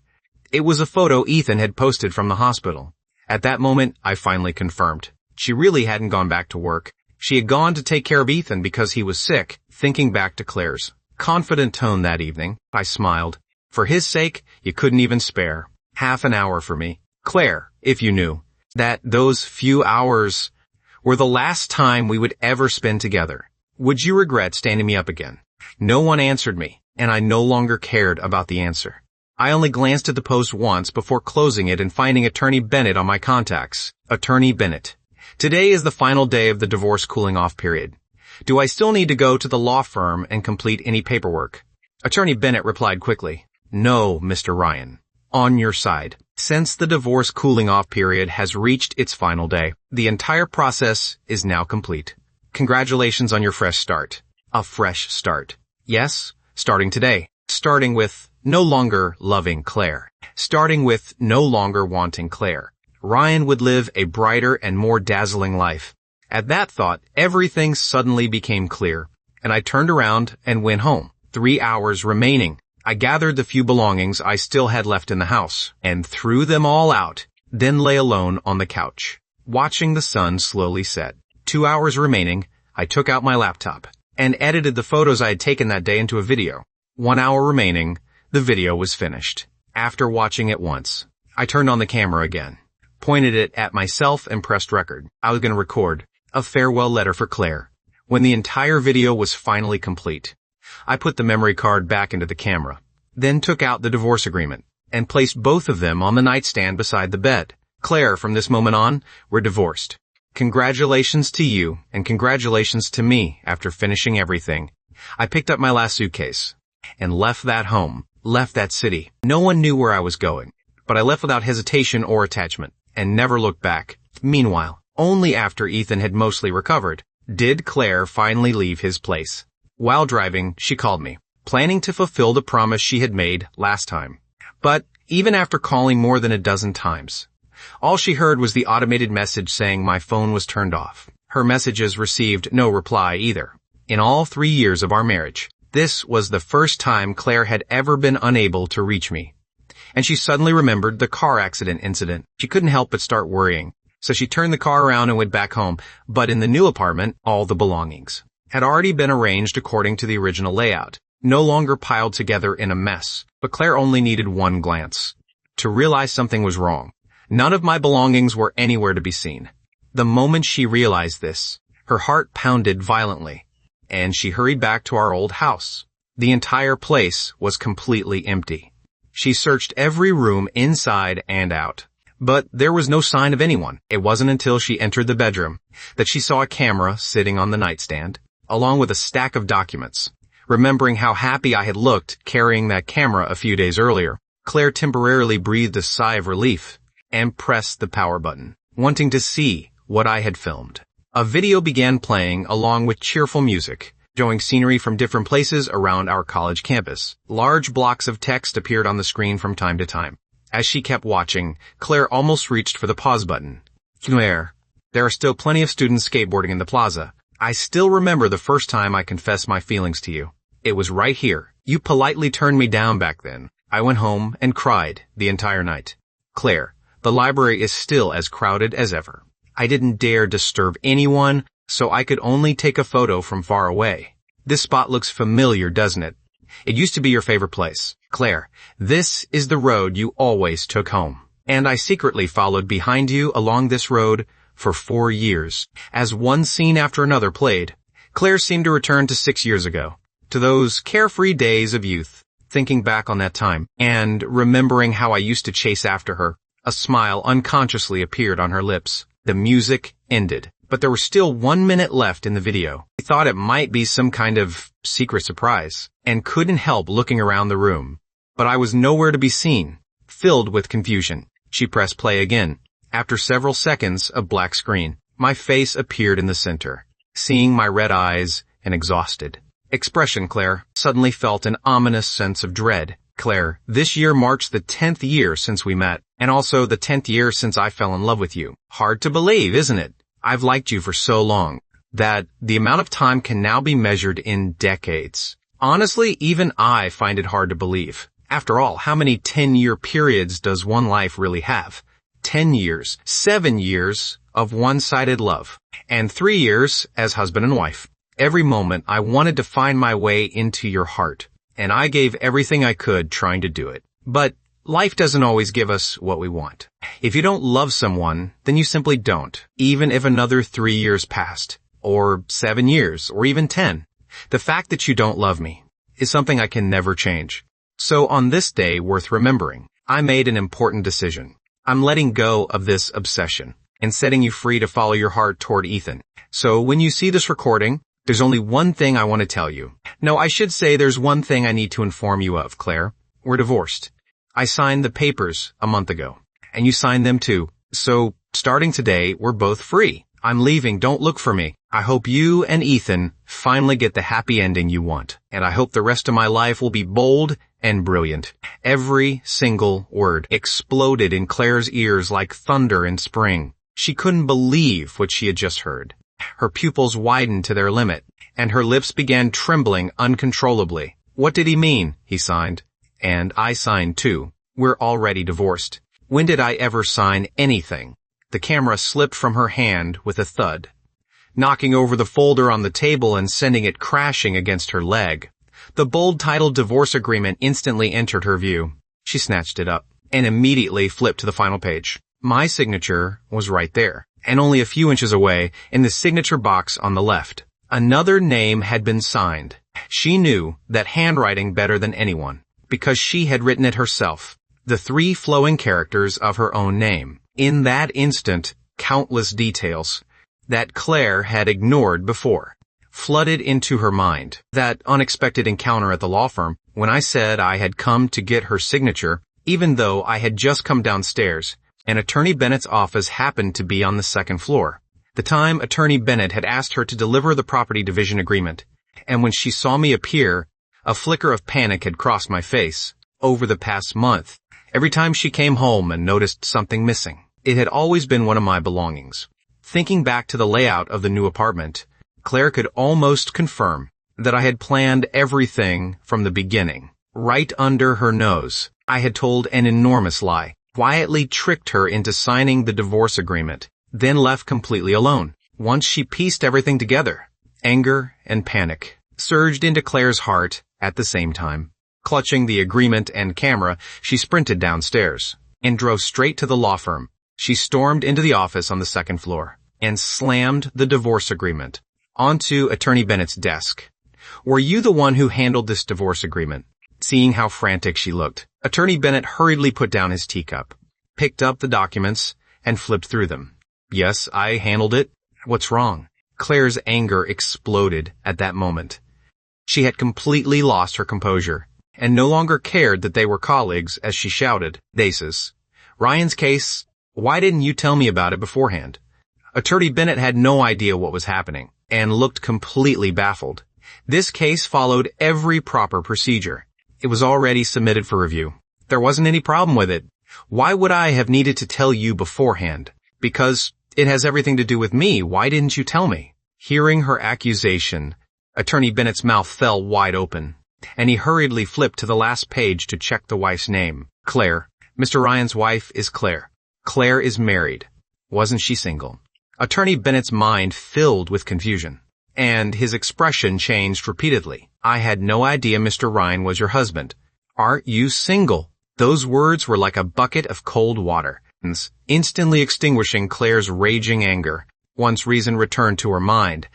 It was a photo Ethan had posted from the hospital. At that moment, I finally confirmed. She really hadn't gone back to work. She had gone to take care of Ethan because he was sick. Thinking back to Claire's confident tone that evening, I smiled. For his sake, you couldn't even spare half an hour for me. Claire, if you knew that those few hours were the last time we would ever spend together, would you regret standing me up again? No one answered me, and I no longer cared about the answer. I only glanced at the post once before closing it and finding Attorney Bennett on my contacts. Attorney Bennett. Today is the final day of the divorce cooling off period. Do I still need to go to the law firm and complete any paperwork? Attorney Bennett replied quickly. No, Mr. Ryan. On your side. Since the divorce cooling off period has reached its final day, the entire process is now complete. Congratulations on your fresh start. A fresh start. Yes, starting today. Starting with no longer loving Claire. Starting with no longer wanting Claire. Ryan would live a brighter and more dazzling life. At that thought, everything suddenly became clear, and I turned around and went home. 3 hours remaining. I gathered the few belongings I still had left in the house and threw them all out, then lay alone on the couch, watching the sun slowly set. 2 hours remaining, I took out my laptop and edited the photos I had taken that day into a video. 1 hour remaining, The video was finished. After watching it once, I turned on the camera again, pointed it at myself and pressed record. I was going to record a farewell letter for Claire. When the entire video was finally complete, I put the memory card back into the camera, then took out the divorce agreement and placed both of them on the nightstand beside the bed. Claire, from this moment on, we're divorced. Congratulations to you and congratulations to me after finishing everything. I picked up my last suitcase and left that home, left that city. No one knew where I was going, but I left without hesitation or attachment and never looked back. Meanwhile, only after Ethan had mostly recovered, did Claire finally leave his place. While driving, she called me, planning to fulfill the promise she had made last time. But even after calling more than a dozen times, all she heard was the automated message saying my phone was turned off. Her messages received no reply either. In all 3 years of our marriage, this was the first time Claire had ever been unable to reach me. And she suddenly remembered the car accident incident. She couldn't help but start worrying. So she turned the car around and went back home. But in the new apartment, all the belongings had already been arranged according to the original layout, no longer piled together in a mess. But Claire only needed one glance to realize something was wrong. None of my belongings were anywhere to be seen. The moment she realized this, her heart pounded violently, and she hurried back to our old house. The entire place was completely empty. She searched every room inside and out, but there was no sign of anyone. It wasn't until she entered the bedroom that she saw a camera sitting on the nightstand, along with a stack of documents. Remembering how happy I had looked carrying that camera a few days earlier, Claire temporarily breathed a sigh of relief and pressed the power button, wanting to see what I had filmed. A video began playing along with cheerful music, showing scenery from different places around our college campus. Large blocks of text appeared on the screen from time to time. As she kept watching, Claire almost reached for the pause button. Claire, there are still plenty of students skateboarding in the plaza. I still remember the first time I confessed my feelings to you. It was right here. You politely turned me down back then. I went home and cried the entire night. Claire, the library is still as crowded as ever. I didn't dare disturb anyone, so I could only take a photo from far away. This spot looks familiar, doesn't it? It used to be your favorite place. Claire, this is the road you always took home. And I secretly followed behind you along this road for 4 years. As one scene after another played, Claire seemed to return to 6 years ago, to those carefree days of youth. Thinking back on that time, and remembering how I used to chase after her, a smile unconsciously appeared on her lips. The music ended, but there was still 1 minute left in the video. I thought it might be some kind of secret surprise, and couldn't help looking around the room. But I was nowhere to be seen, filled with confusion. She pressed play again. After several seconds of black screen, my face appeared in the center, seeing my red eyes and exhausted expression. Claire suddenly felt an ominous sense of dread. Claire, this year marks the 10th year since we met, and also the 10th year since I fell in love with you. Hard to believe, isn't it? I've liked you for so long that the amount of time can now be measured in decades. Honestly, even I find it hard to believe. After all, how many 10-year periods does one life really have? 10 years, 7 years of one-sided love, and 3 years as husband and wife. Every moment I wanted to find my way into your heart, and I gave everything I could trying to do it. But life doesn't always give us what we want. If you don't love someone, then you simply don't, even if another 3 years passed, or 7 years, or even 10. The fact that you don't love me is something I can never change. So on this day worth remembering, I made an important decision. I'm letting go of this obsession and setting you free to follow your heart toward Ethan. So when you see this recording, there's only one thing I want to tell you. No, I should say there's one thing I need to inform you of, Claire. We're divorced. I signed the papers a month ago, and you signed them too. So, starting today, we're both free. I'm leaving. Don't look for me. I hope you and Ethan finally get the happy ending you want, and I hope the rest of my life will be bold and brilliant. Every single word exploded in Claire's ears like thunder in spring. She couldn't believe what she had just heard. Her pupils widened to their limit, and her lips began trembling uncontrollably. What did he mean? He signed. And I signed too. We're already divorced. When did I ever sign anything? The camera slipped from her hand with a thud, knocking over the folder on the table and sending it crashing against her leg. The bold titled divorce agreement instantly entered her view. She snatched it up and immediately flipped to the final page. My signature was right there, and only a few inches away in the signature box on the left. Another name had been signed. She knew that handwriting better than anyone, because she had written it herself, the 3 flowing characters of her own name. In that instant, countless details that Claire had ignored before flooded into her mind. That unexpected encounter at the law firm, when I said I had come to get her signature, even though I had just come downstairs, and Attorney Bennett's office happened to be on the 2nd floor. The time Attorney Bennett had asked her to deliver the property division agreement, and when she saw me appear, a flicker of panic had crossed my face. Over the past month, every time she came home and noticed something missing, it had always been one of my belongings. Thinking back to the layout of the new apartment, Claire could almost confirm that I had planned everything from the beginning. Right under her nose, I had told an enormous lie, quietly tricked her into signing the divorce agreement, then left completely alone. Once she pieced everything together, anger and panic surged into Claire's heart at the same time. Clutching the agreement and camera, she sprinted downstairs and drove straight to the law firm. She stormed into the office on the 2nd floor and slammed the divorce agreement onto Attorney Bennett's desk. Were you the one who handled this divorce agreement? Seeing how frantic she looked, Attorney Bennett hurriedly put down his teacup, picked up the documents, and flipped through them. Yes, I handled it. What's wrong? Claire's anger exploded at that moment. She had completely lost her composure and no longer cared that they were colleagues as she shouted, "Basis. Ryan's case, why didn't you tell me about it beforehand?" Attorney Bennett had no idea what was happening and looked completely baffled. This case followed every proper procedure. It was already submitted for review. There wasn't any problem with it. Why would I have needed to tell you beforehand? Because it has everything to do with me. Why didn't you tell me? Hearing her accusation, Attorney Bennett's mouth fell wide open, and he hurriedly flipped to the last page to check the wife's name. Claire. Mr. Ryan's wife is Claire. Claire is married. Wasn't she single? Attorney Bennett's mind filled with confusion, and his expression changed repeatedly. I had no idea Mr. Ryan was your husband. Aren't you single? Those words were like a bucket of cold water, instantly extinguishing Claire's raging anger. Once reason returned to her mind,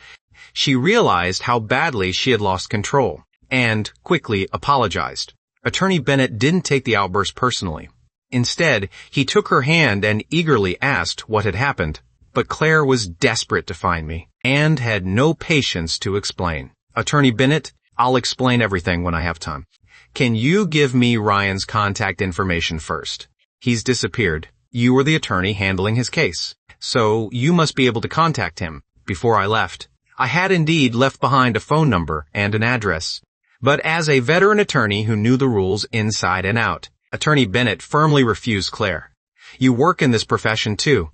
she realized how badly she had lost control, and quickly apologized. Attorney Bennett didn't take the outburst personally. Instead, he took her hand and eagerly asked what had happened. But Claire was desperate to find me, and had no patience to explain. Attorney Bennett, I'll explain everything when I have time. Can you give me Ryan's contact information first? He's disappeared. You were the attorney handling his case, so you must be able to contact him. Before I left, I had indeed left behind a phone number and an address. But as a veteran attorney who knew the rules inside and out, Attorney Bennett firmly refused Claire. You work in this profession too.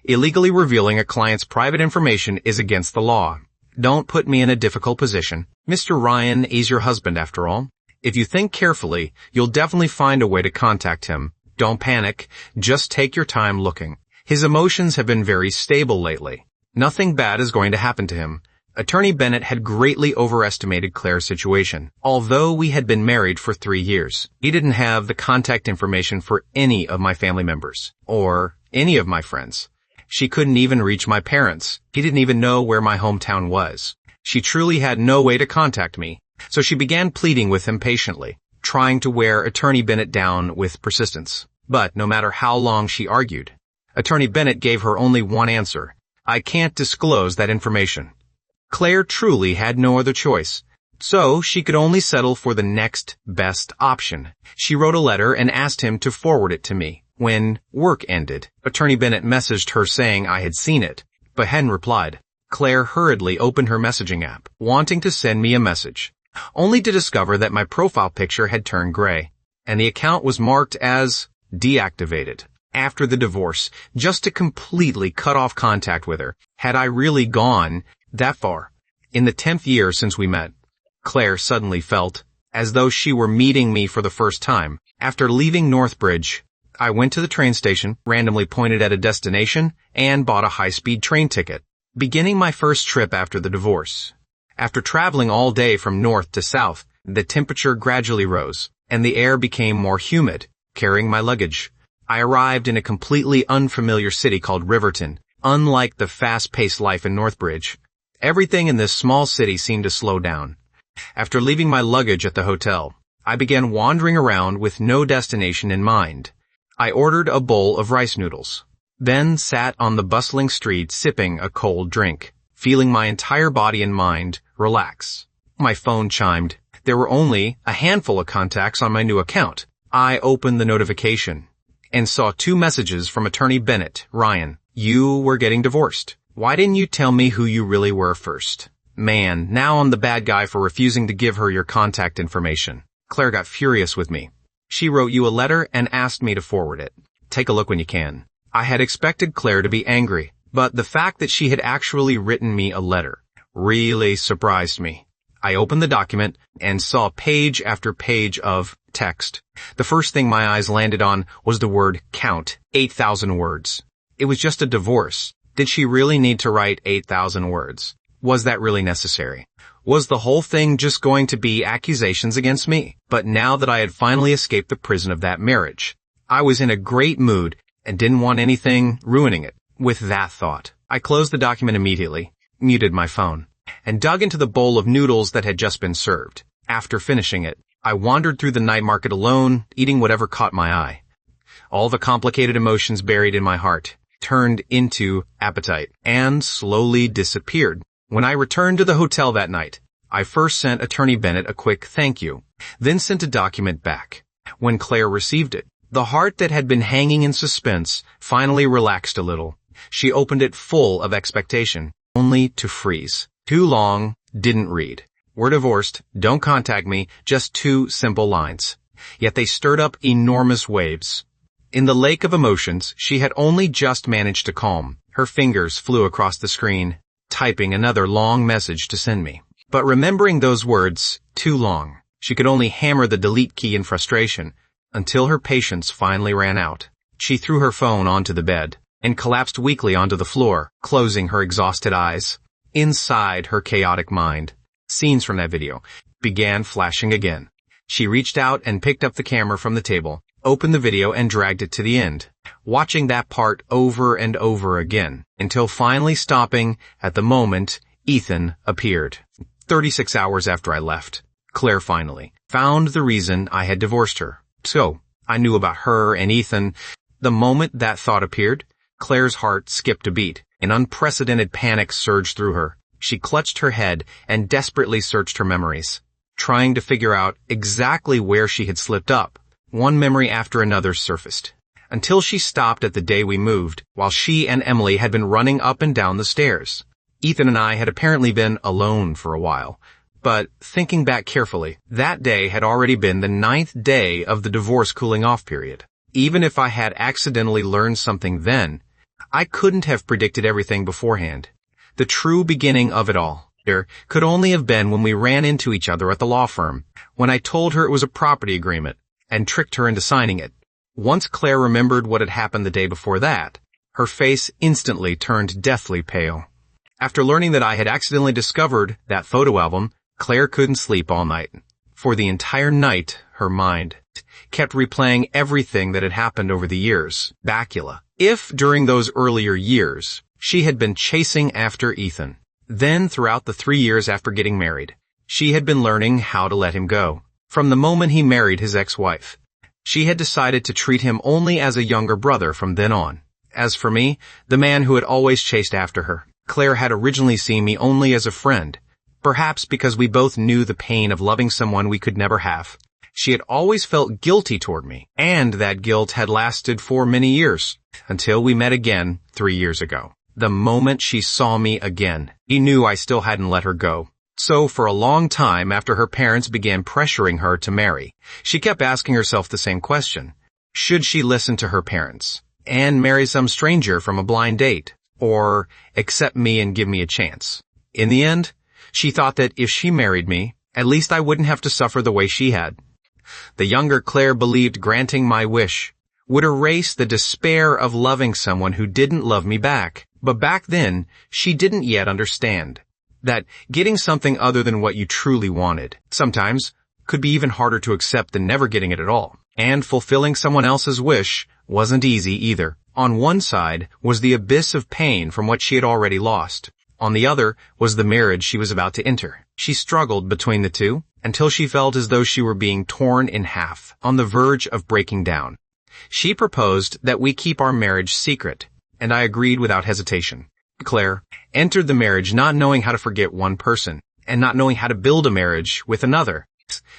Illegally revealing a client's private information is against the law. Don't put me in a difficult position. Mr. Ryan is your husband after all. If you think carefully, you'll definitely find a way to contact him. Don't panic. Just take your time looking. His emotions have been very stable lately. Nothing bad is going to happen to him. Attorney Bennett had greatly overestimated Claire's situation. Although we had been married for 3 years, he didn't have the contact information for any of my family members, or any of my friends. She couldn't even reach my parents. He didn't even know where my hometown was. She truly had no way to contact me, so she began pleading with him patiently, trying to wear Attorney Bennett down with persistence. But no matter how long she argued, Attorney Bennett gave her only one answer. I can't disclose that information. Claire truly had no other choice, so she could only settle for the next best option. She wrote a letter and asked him to forward it to me. When work ended, Attorney Bennett messaged her saying I had seen it, but hadn't replied. Claire hurriedly opened her messaging app, wanting to send me a message, only to discover that my profile picture had turned gray, and the account was marked as deactivated. After the divorce, just to completely cut off contact with her, had I really gone that far? In the 10th year since we met, Claire suddenly felt as though she were meeting me for the first time. After leaving Northbridge, I went to the train station, randomly pointed at a destination, and bought a high-speed train ticket, beginning my first trip after the divorce. After traveling all day from north to south, The temperature gradually rose, and the air became more humid, carrying my luggage. I arrived in a completely unfamiliar city called Riverton, unlike the fast-paced life in Northbridge. Everything in this small city seemed to slow down. After leaving my luggage at the hotel, I began wandering around with no destination in mind. I ordered a bowl of rice noodles, then sat on the bustling street sipping a cold drink, feeling my entire body and mind relax. My phone chimed. There were only a handful of contacts on my new account. I opened the notification and saw 2 messages from attorney Bennett. Ryan, you were getting divorced. Why didn't you tell me who you really were first? Man, now I'm the bad guy for refusing to give her your contact information. Claire got furious with me. She wrote you a letter and asked me to forward it. Take a look when you can. I had expected Claire to be angry, but the fact that she had actually written me a letter really surprised me. I opened the document and saw page after page of text. The first thing my eyes landed on was the word count, 8,000 words. It was just a divorce. Did she really need to write 8,000 words? Was that really necessary? Was the whole thing just going to be accusations against me? But now that I had finally escaped the prison of that marriage, I was in a great mood and didn't want anything ruining it. With that thought, I closed the document immediately, muted my phone, and dug into the bowl of noodles that had just been served. After finishing it, I wandered through the night market alone, eating whatever caught my eye. All the complicated emotions buried in my heart turned into appetite and slowly disappeared. When I returned to the hotel that night, I first sent attorney Bennett a quick thank you, then sent a document back. When Claire received it, the heart that had been hanging in suspense finally relaxed a little. She opened it full of expectation, only to freeze. Too long, didn't read. We're divorced, don't contact me, just 2 simple lines. Yet they stirred up enormous waves. In the lake of emotions, she had only just managed to calm. Her fingers flew across the screen, typing another long message to send me. But remembering those words, too long, she could only hammer the delete key in frustration until her patience finally ran out. She threw her phone onto the bed and collapsed weakly onto the floor, closing her exhausted eyes. Inside her chaotic mind, scenes from that video began flashing again. She reached out and picked up the camera from the table, opened the video and dragged it to the end, watching that part over and over again, until finally stopping at the moment Ethan appeared. 36 hours after I left, Claire finally found the reason I had divorced her. So, I knew about her and Ethan. The moment that thought appeared, Claire's heart skipped a beat. An unprecedented panic surged through her. She clutched her head and desperately searched her memories, trying to figure out exactly where she had slipped up. One memory after another surfaced, until she stopped at the day we moved, while she and Emily had been running up and down the stairs. Ethan and I had apparently been alone for a while, but thinking back carefully, that day had already been the 9th day of the divorce cooling-off period. Even if I had accidentally learned something then, I couldn't have predicted everything beforehand. The true beginning of it all could only have been when we ran into each other at the law firm, when I told her it was a property agreement and tricked her into signing it. Once Claire remembered what had happened the day before that, her face instantly turned deathly pale. After learning that I had accidentally discovered that photo album, Claire couldn't sleep all night. For the entire night, her mind kept replaying everything that had happened over the years. Bacula. If, during those earlier years, she had been chasing after Ethan, then throughout the 3 years after getting married, she had been learning how to let him go. From the moment he married his ex-wife, she had decided to treat him only as a younger brother from then on. As for me, the man who had always chased after her, Claire had originally seen me only as a friend, perhaps because we both knew the pain of loving someone we could never have. She had always felt guilty toward me, and that guilt had lasted for many years, until we met again 3 years ago. The moment she saw me again, he knew I still hadn't let her go. So for a long time after her parents began pressuring her to marry, she kept asking herself the same question. Should she listen to her parents and marry some stranger from a blind date, or accept me and give me a chance? In the end, she thought that if she married me, at least I wouldn't have to suffer the way she had. The younger Claire believed granting my wish would erase the despair of loving someone who didn't love me back. But back then, she didn't yet understand that getting something other than what you truly wanted sometimes could be even harder to accept than never getting it at all. And fulfilling someone else's wish wasn't easy either. On one side was the abyss of pain from what she had already lost. On the other was the marriage she was about to enter. She struggled between the two until she felt as though she were being torn in half, on the verge of breaking down. She proposed that we keep our marriage secret, and I agreed without hesitation. Claire entered the marriage not knowing how to forget one person, and not knowing how to build a marriage with another,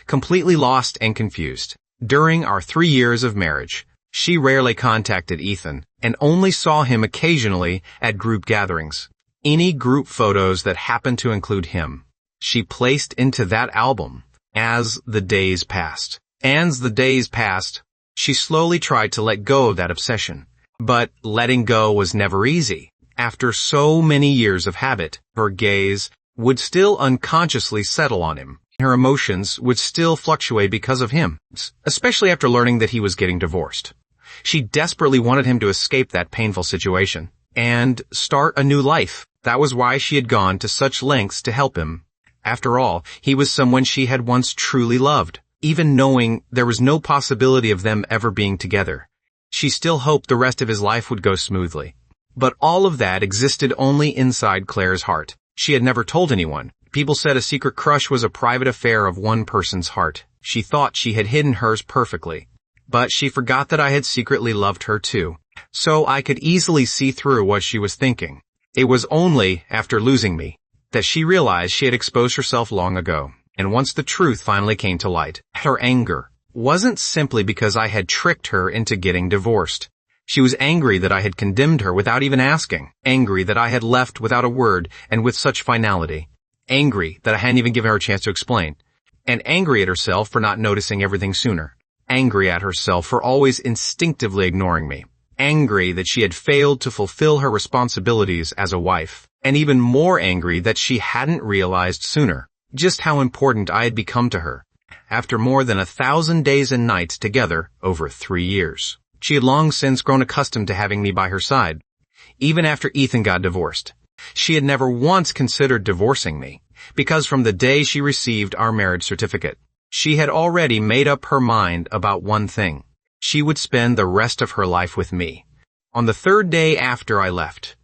completely lost and confused. During our 3 years of marriage, she rarely contacted Ethan, and only saw him occasionally at group gatherings. Any group photos that happened to include him, she placed into that album as the days passed. As the days passed, she slowly tried to let go of that obsession. But letting go was never easy. After so many years of habit, her gaze would still unconsciously settle on him. Her emotions would still fluctuate because of him, especially after learning that he was getting divorced. She desperately wanted him to escape that painful situation and start a new life. That was why she had gone to such lengths to help him. After all, he was someone she had once truly loved. Even knowing there was no possibility of them ever being together, she still hoped the rest of his life would go smoothly. But all of that existed only inside Claire's heart. She had never told anyone. People said a secret crush was a private affair of one person's heart. She thought she had hidden hers perfectly. But she forgot that I had secretly loved her too. So I could easily see through what she was thinking. It was only after losing me that she realized she had exposed herself long ago. And once the truth finally came to light, her anger wasn't simply because I had tricked her into getting divorced. She was angry that I had condemned her without even asking. Angry that I had left without a word and with such finality. Angry that I hadn't even given her a chance to explain. And angry at herself for not noticing everything sooner. Angry at herself for always instinctively ignoring me. Angry that she had failed to fulfill her responsibilities as a wife. And even more angry that she hadn't realized sooner just how important I had become to her. After more than 1,000 days and nights together over 3 years. She had long since grown accustomed to having me by her side. Even after Ethan got divorced, she had never once considered divorcing me, because from the day she received our marriage certificate, she had already made up her mind about one thing. She would spend the rest of her life with me. On the 3rd day after I left,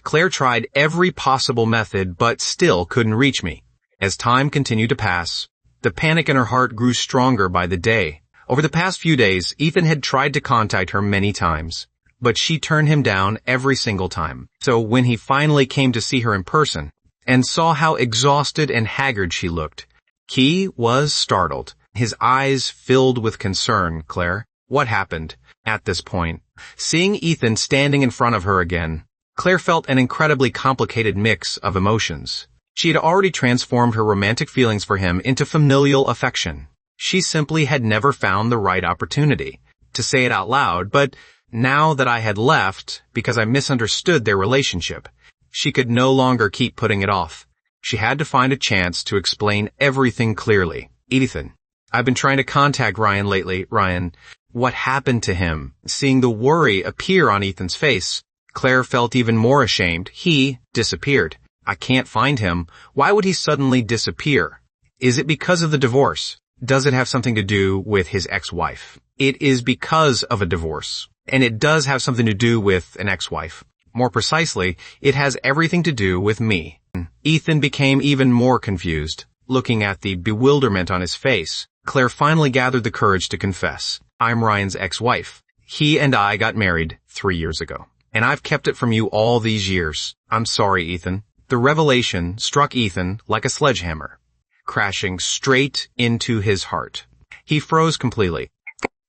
Claire tried every possible method but still couldn't reach me. As time continued to pass, the panic in her heart grew stronger by the day. Over the past few days, Ethan had tried to contact her many times, but she turned him down every single time. So when he finally came to see her in person and saw how exhausted and haggard she looked, he was startled. His eyes filled with concern. Claire, what happened? At this point, seeing Ethan standing in front of her again, Claire felt an incredibly complicated mix of emotions. She had already transformed her romantic feelings for him into familial affection. She simply had never found the right opportunity to say it out loud, but now that I had left because I misunderstood their relationship, she could no longer keep putting it off. She had to find a chance to explain everything clearly. Ethan, I've been trying to contact Ryan lately. Ryan, what happened to him? Seeing the worry appear on Ethan's face, Claire felt even more ashamed. He disappeared. I can't find him. Why would he suddenly disappear? Is it because of the divorce? Does it have something to do with his ex-wife? It is because of a divorce, and it does have something to do with an ex-wife. More precisely, it has everything to do with me. Ethan became even more confused. Looking at the bewilderment on his face, Claire finally gathered the courage to confess. I'm Ryan's ex-wife. He and I got married 3 years ago, and I've kept it from you all these years. I'm sorry, Ethan. The revelation struck Ethan like a sledgehammer, crashing straight into his heart. He froze completely.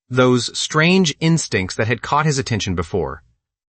Those strange instincts that had caught his attention before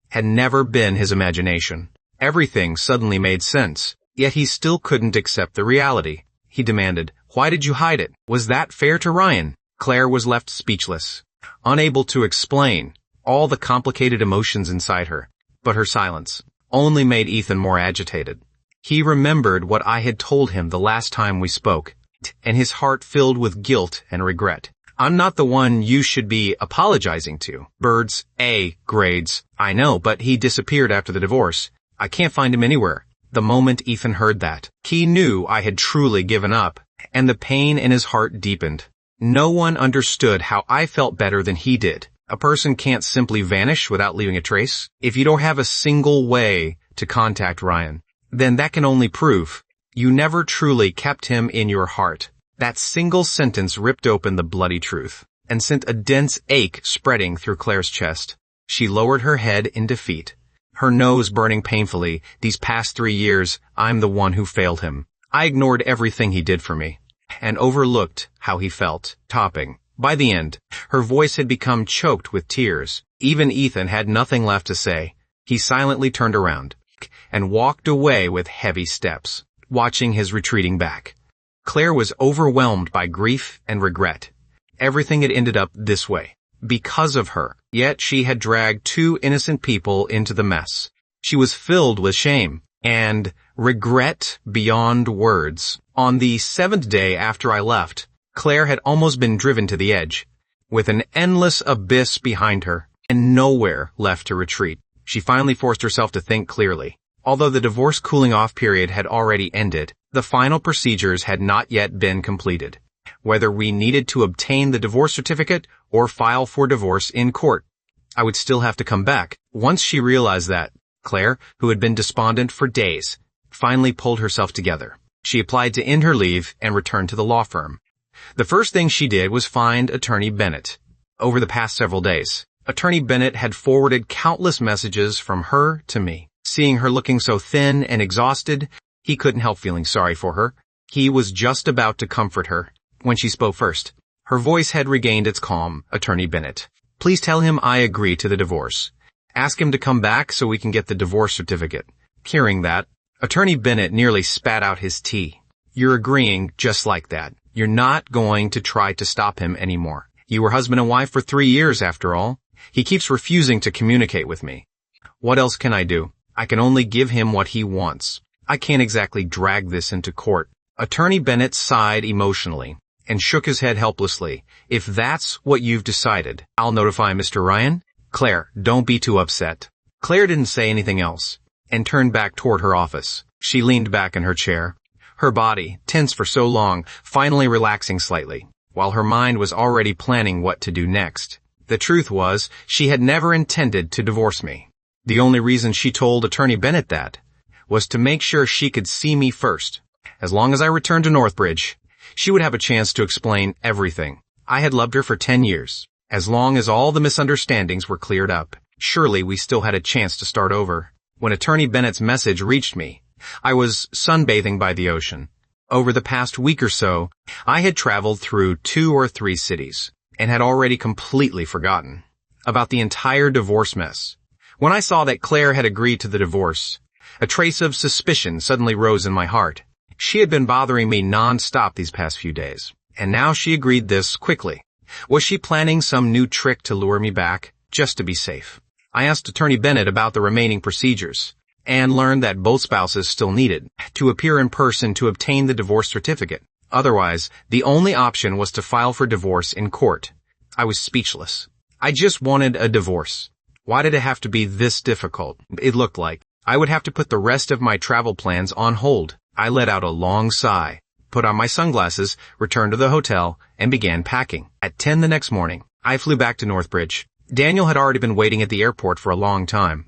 had never been his imagination. Everything suddenly made sense, yet he still couldn't accept the reality. He demanded, why did you hide it? Was that fair to Ryan? Claire was left speechless, unable to explain all the complicated emotions inside her, but her silence only made Ethan more agitated. He remembered what I had told him the last time we spoke, and his heart filled with guilt and regret. I'm not the one you should be apologizing to. Bird's A grades. I know, but he disappeared after the divorce. I can't find him anywhere. The moment Ethan heard that, he knew I had truly given up, and the pain in his heart deepened. No one understood how I felt better than he did. A person can't simply vanish without leaving a trace. If you don't have a single way to contact Ryan, then that can only prove you never truly kept him in your heart. That single sentence ripped open the bloody truth and sent a dense ache spreading through Claire's chest. She lowered her head in defeat, her nose burning painfully. These past 3 years, I'm the one who failed him. I ignored everything he did for me and overlooked how he felt, topping. By the end, her voice had become choked with tears. Even Ethan had nothing left to say. He silently turned around and walked away with heavy steps, watching his retreating back. Claire was overwhelmed by grief and regret. Everything had ended up this way because of her, yet she had dragged 2 innocent people into the mess. She was filled with shame and regret beyond words. On the 7th day after I left, Claire had almost been driven to the edge, with an endless abyss behind her and nowhere left to retreat. She finally forced herself to think clearly. Although the divorce cooling-off period had already ended, the final procedures had not yet been completed. Whether we needed to obtain the divorce certificate or file for divorce in court, I would still have to come back. Once she realized that, Claire, who had been despondent for days, finally pulled herself together. She applied to end her leave and returned to the law firm. The first thing she did was find Attorney Bennett. Over the past several days, Attorney Bennett had forwarded countless messages from her to me. Seeing her looking so thin and exhausted, he couldn't help feeling sorry for her. He was just about to comfort her when she spoke first. Her voice had regained its calm. Attorney Bennett, please tell him I agree to the divorce. Ask him to come back so we can get the divorce certificate. Hearing that, Attorney Bennett nearly spat out his tea. You're agreeing just like that. You're not going to try to stop him anymore. You were husband and wife for 3 years after all. He keeps refusing to communicate with me. What else can I do? I can only give him what he wants. I can't exactly drag this into court. Attorney Bennett sighed emotionally and shook his head helplessly. If that's what you've decided, I'll notify Mr. Ryan. Claire, don't be too upset. Claire didn't say anything else and turned back toward her office. She leaned back in her chair, her body, tense for so long, finally relaxing slightly, while her mind was already planning what to do next. The truth was, she had never intended to divorce me. The only reason she told Attorney Bennett that was to make sure she could see me first. As long as I returned to Northbridge, she would have a chance to explain everything. I had loved her for 10 years. As long as all the misunderstandings were cleared up, surely we still had a chance to start over. When Attorney Bennett's message reached me, I was sunbathing by the ocean. Over the past week or so, I had traveled through 2 or 3 cities and had already completely forgotten about the entire divorce mess. When I saw that Claire had agreed to the divorce, a trace of suspicion suddenly rose in my heart. She had been bothering me non-stop these past few days, and now she agreed this quickly. Was she planning some new trick to lure me back, just to be safe? I asked Attorney Bennett about the remaining procedures, and learned that both spouses still needed to appear in person to obtain the divorce certificate. Otherwise, the only option was to file for divorce in court. I was speechless. I just wanted a divorce. Why did it have to be this difficult? It looked like I would have to put the rest of my travel plans on hold. I let out a long sigh, put on my sunglasses, returned to the hotel, and began packing. At 10 the next morning, I flew back to Northbridge. Daniel had already been waiting at the airport for a long time.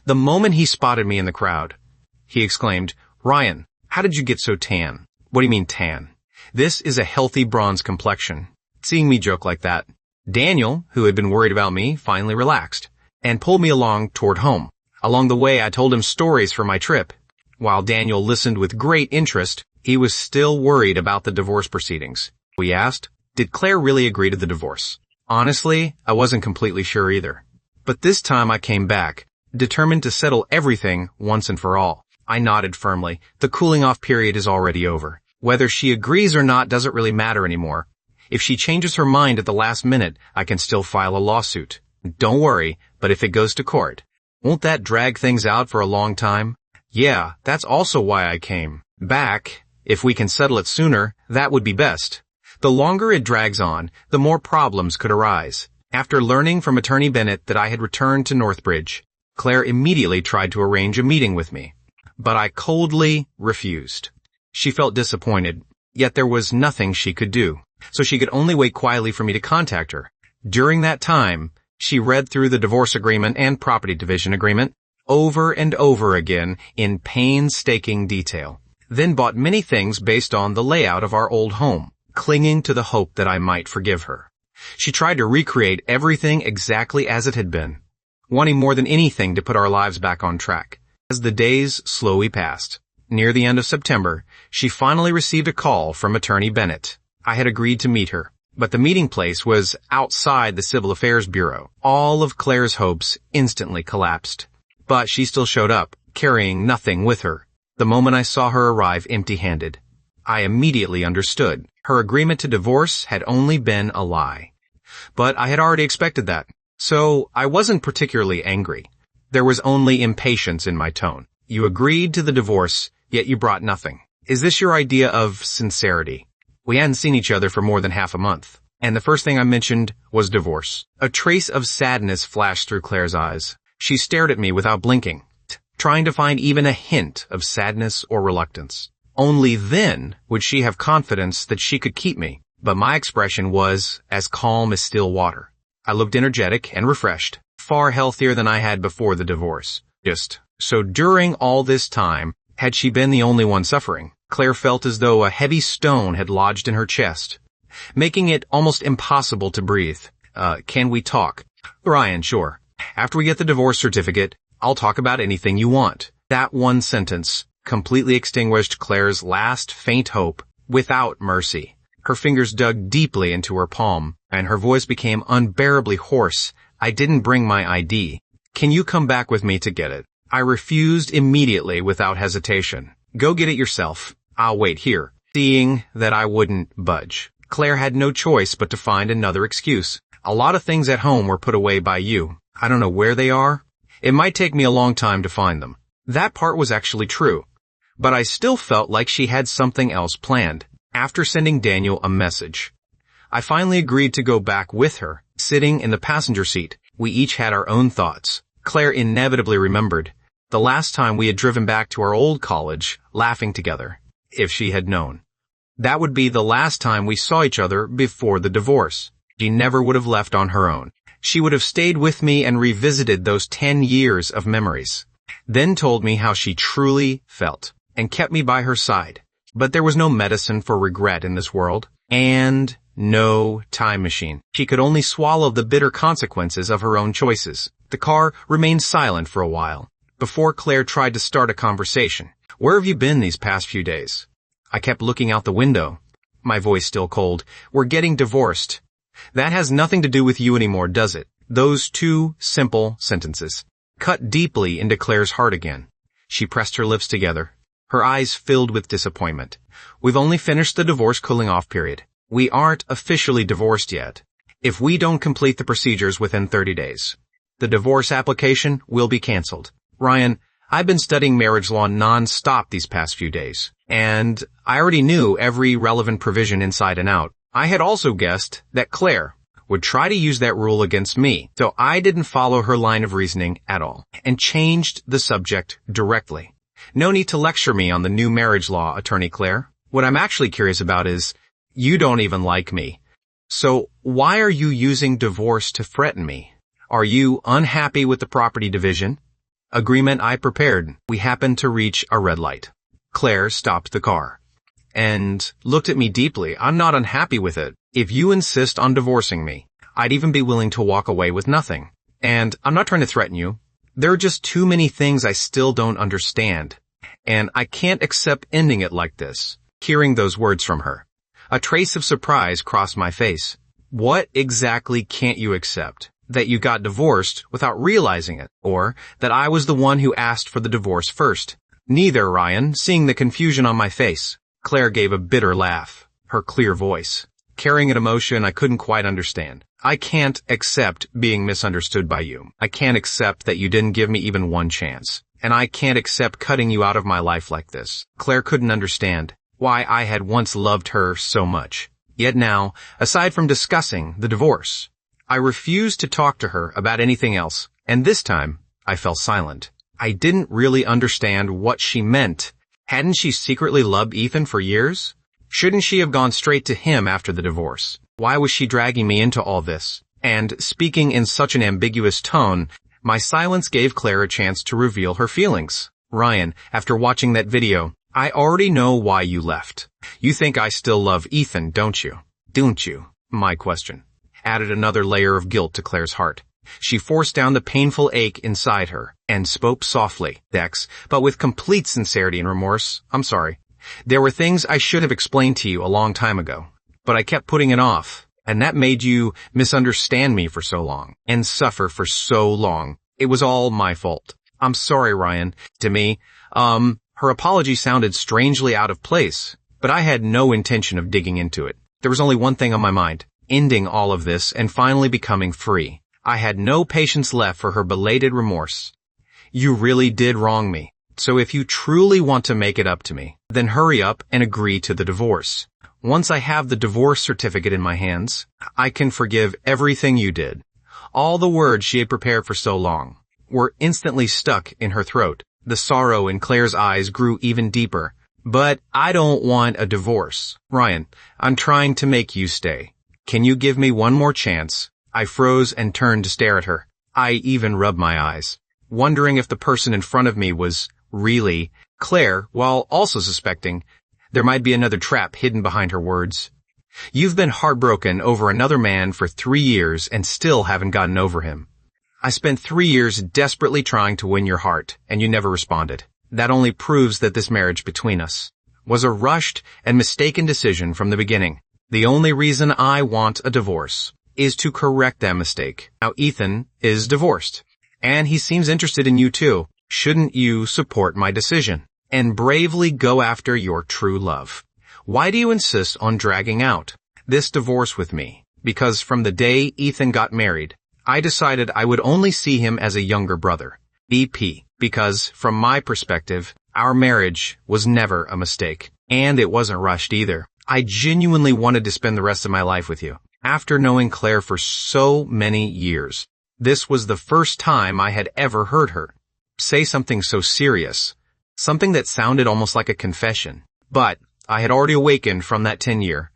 The moment he spotted me in the crowd, he exclaimed, "Ryan, how did you get so tan?" "What do you mean tan? This is a healthy bronze complexion." Seeing me joke like that, Daniel, who had been worried about me, finally relaxed and pulled me along toward home. Along the way, I told him stories from my trip. While Daniel listened with great interest, he was still worried about the divorce proceedings. We asked, did Claire really agree to the divorce? Honestly, I wasn't completely sure either. But this time I came back, determined to settle everything once and for all. I nodded firmly. The cooling-off period is already over. Whether she agrees or not doesn't really matter anymore. If she changes her mind at the last minute, I can still file a lawsuit. Don't worry, but if it goes to court, won't that drag things out for a long time? Yeah, that's also why I came back. If we can settle it sooner, that would be best. The longer it drags on, the more problems could arise. After learning from Attorney Bennett that I had returned to Northbridge, Claire immediately tried to arrange a meeting with me. But I coldly refused. She felt disappointed, yet there was nothing she could do. so she could only wait quietly for me to contact her. During that time, she read through the divorce agreement and property division agreement over and over again in painstaking detail, then bought many things based on the layout of our old home, clinging to the hope that I might forgive her. She tried to recreate everything exactly as it had been, wanting more than anything to put our lives back on track. As the days slowly passed, near the end of September, she finally received a call from Attorney Bennett. I had agreed to meet her, but the meeting place was outside the Civil Affairs Bureau. All of Claire's hopes instantly collapsed. But she still showed up, carrying nothing with her. The moment I saw her arrive empty-handed, I immediately understood. Her agreement to divorce had only been a lie. But I had already expected that, so I wasn't particularly angry. There was only impatience in my tone. You agreed to the divorce, yet you brought nothing. Is this your idea of sincerity? We hadn't seen each other for more than half a month, and the first thing I mentioned was divorce. A trace of sadness flashed through Claire's eyes. She stared at me without blinking, trying to find even a hint of sadness or reluctance. Only then would she have confidence that she could keep me, but my expression was as calm as still water. I looked energetic and refreshed, far healthier than I had before the divorce. So during all this time, had she been the only one suffering? Claire felt as though a heavy stone had lodged in her chest, making it almost impossible to breathe. Can we talk? Ryan, sure. After we get the divorce certificate, I'll talk about anything you want. That one sentence completely extinguished Claire's last faint hope without mercy. Her fingers dug deeply into her palm, and her voice became unbearably hoarse. I didn't bring my ID. Can you come back with me to get it? I refused immediately without hesitation. Go get it yourself. I'll wait here. Seeing that I wouldn't budge, Claire had no choice but to find another excuse. A lot of things at home were put away by you. I don't know where they are. It might take me a long time to find them. That part was actually true, but I still felt like she had something else planned. After sending Daniel a message, I finally agreed to go back with her. Sitting in the passenger seat, we each had our own thoughts. Claire inevitably remembered the last time we had driven back to our old college, laughing together. If she had known, that would be the last time we saw each other before the divorce. She never would have left on her own. She would have stayed with me and revisited those 10 years of memories, then told me how she truly felt, and kept me by her side. But there was no medicine for regret in this world, and no time machine. She could only swallow the bitter consequences of her own choices. The car remained silent for a while, before Claire tried to start a conversation. Where have you been these past few days? I kept looking out the window, my voice still cold. We're getting divorced. That has nothing to do with you anymore, does it? Those two simple sentences cut deeply into Claire's heart again. She pressed her lips together, her eyes filled with disappointment. We've only finished the divorce cooling off period. We aren't officially divorced yet. If we don't complete the procedures within 30 days, the divorce application will be canceled. Ryan, I've been studying marriage law non-stop these past few days, and I already knew every relevant provision inside and out. I had also guessed that Claire would try to use that rule against me, so I didn't follow her line of reasoning at all, and changed the subject directly. No need to lecture me on the new marriage law, Attorney Claire. What I'm actually curious about is, you don't even like me. So why are you using divorce to threaten me? Are you unhappy with the property division agreement I prepared? We happened to reach a red light. Claire stopped the car and looked at me deeply. I'm not unhappy with it. If you insist on divorcing me, I'd even be willing to walk away with nothing. And I'm not trying to threaten you. There are just too many things I still don't understand, and I can't accept ending it like this. Hearing those words from her, a trace of surprise crossed my face. What exactly can't you accept? That you got divorced without realizing it, or that I was the one who asked for the divorce first? Neither, Ryan. Seeing the confusion on my face, Claire gave a bitter laugh, her clear voice carrying an emotion I couldn't quite understand. I can't accept being misunderstood by you. I can't accept that you didn't give me even one chance. And I can't accept cutting you out of my life like this. Claire couldn't understand why I had once loved her so much. Yet now, aside from discussing the divorce, I refused to talk to her about anything else, and this time I fell silent. I didn't really understand what she meant. Hadn't she secretly loved Ethan for years? Shouldn't she have gone straight to him after the divorce? Why was she dragging me into all this? And, speaking in such an ambiguous tone, my silence gave Claire a chance to reveal her feelings. Ryan, after watching that video, I already know why you left. You think I still love Ethan, don't you? Don't you? My question added another layer of guilt to Claire's heart. She forced down the painful ache inside her and spoke softly, Dex, but with complete sincerity and remorse. I'm sorry. There were things I should have explained to you a long time ago, but I kept putting it off, and that made you misunderstand me for so long and suffer for so long. It was all my fault. I'm sorry, Ryan. To me, her apology sounded strangely out of place, but I had no intention of digging into it. There was only one thing on my mind, ending all of this and finally becoming free. I had no patience left for her belated remorse. You really did wrong me. So if you truly want to make it up to me, then hurry up and agree to the divorce. Once I have the divorce certificate in my hands, I can forgive everything you did. All the words she had prepared for so long were instantly stuck in her throat. The sorrow in Claire's eyes grew even deeper. But I don't want a divorce. Ryan, I'm trying to make you stay. Can you give me one more chance? I froze and turned to stare at her. I even rubbed my eyes, wondering if the person in front of me was really Claire, while also suspecting there might be another trap hidden behind her words. You've been heartbroken over another man for 3 years and still haven't gotten over him. I spent 3 years desperately trying to win your heart, and you never responded. That only proves that this marriage between us was a rushed and mistaken decision from the beginning. The only reason I want a divorce is to correct that mistake. Now Ethan is divorced, and he seems interested in you too. Shouldn't you support my decision and bravely go after your true love? Why do you insist on dragging out this divorce with me? Because from the day Ethan got married, I decided I would only see him as a younger brother. BP. Because, from my perspective, our marriage was never a mistake. And it wasn't rushed either. I genuinely wanted to spend the rest of my life with you. After knowing Claire for so many years, this was the first time I had ever heard her say something so serious. Something that sounded almost like a confession. But I had already awakened from that 10-year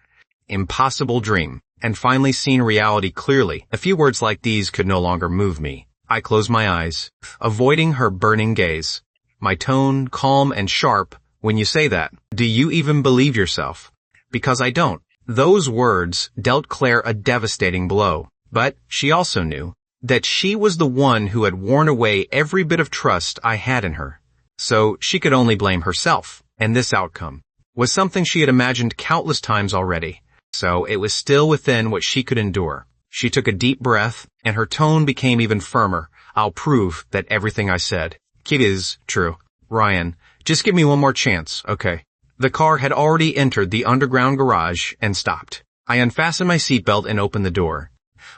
impossible dream and finally seen reality clearly. A few words like these could no longer move me. I closed my eyes, avoiding her burning gaze. My tone calm and sharp. When you say that, do you even believe yourself? Because I don't. Those words dealt Claire a devastating blow. But she also knew that she was the one who had worn away every bit of trust I had in her. So she could only blame herself. And this outcome was something she had imagined countless times already. So it was still within what she could endure. She took a deep breath, and her tone became even firmer. I'll prove that everything I said is true. Ryan, just give me one more chance, okay? The car had already entered the underground garage and stopped. I unfastened my seatbelt and opened the door,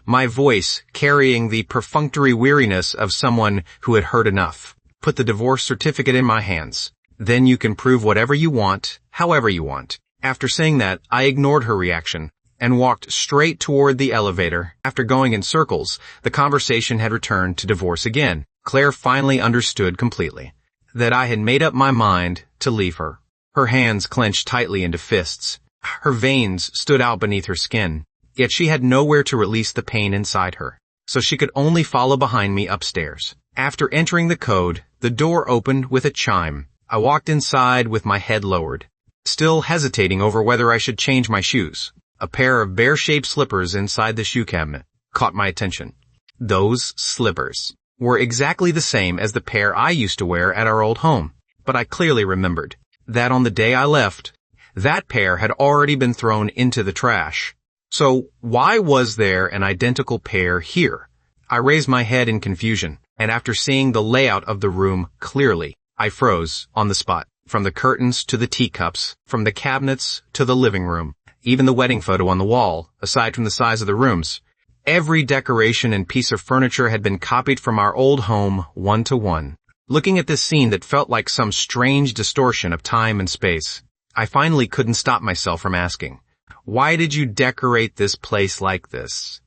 my voice carrying the perfunctory weariness of someone who had heard enough. Put the divorce certificate in my hands. Then you can prove whatever you want, however you want. After saying that, I ignored her reaction and walked straight toward the elevator. After going in circles, the conversation had returned to divorce again. Claire finally understood completely that I had made up my mind to leave her. Her hands clenched tightly into fists. Her veins stood out beneath her skin, yet she had nowhere to release the pain inside her, so she could only follow behind me upstairs. After entering the code, the door opened with a chime. I walked inside with my head lowered, still hesitating over whether I should change my shoes. A pair of bear-shaped slippers inside the shoe cabinet caught my attention. Those slippers were exactly the same as the pair I used to wear at our old home, but I clearly remembered that on the day I left, that pair had already been thrown into the trash. So why was there an identical pair here? I raised my head in confusion, and after seeing the layout of the room clearly, I froze on the spot. From the curtains to the teacups, from the cabinets to the living room, even the wedding photo on the wall, aside from the size of the rooms. Every decoration and piece of furniture had been copied from our old home, one to one. Looking at this scene that felt like some strange distortion of time and space, I finally couldn't stop myself from asking, why did you decorate this place like this?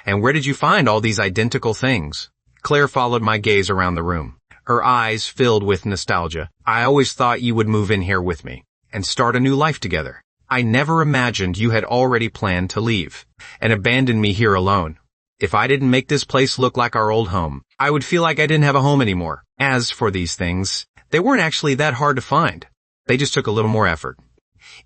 And where did you find all these identical things? Claire followed my gaze around the room, her eyes filled with nostalgia. I always thought you would move in here with me and start a new life together. I never imagined you had already planned to leave and abandon me here alone. If I didn't make this place look like our old home, I would feel like I didn't have a home anymore. As for these things, they weren't actually that hard to find. They just took a little more effort.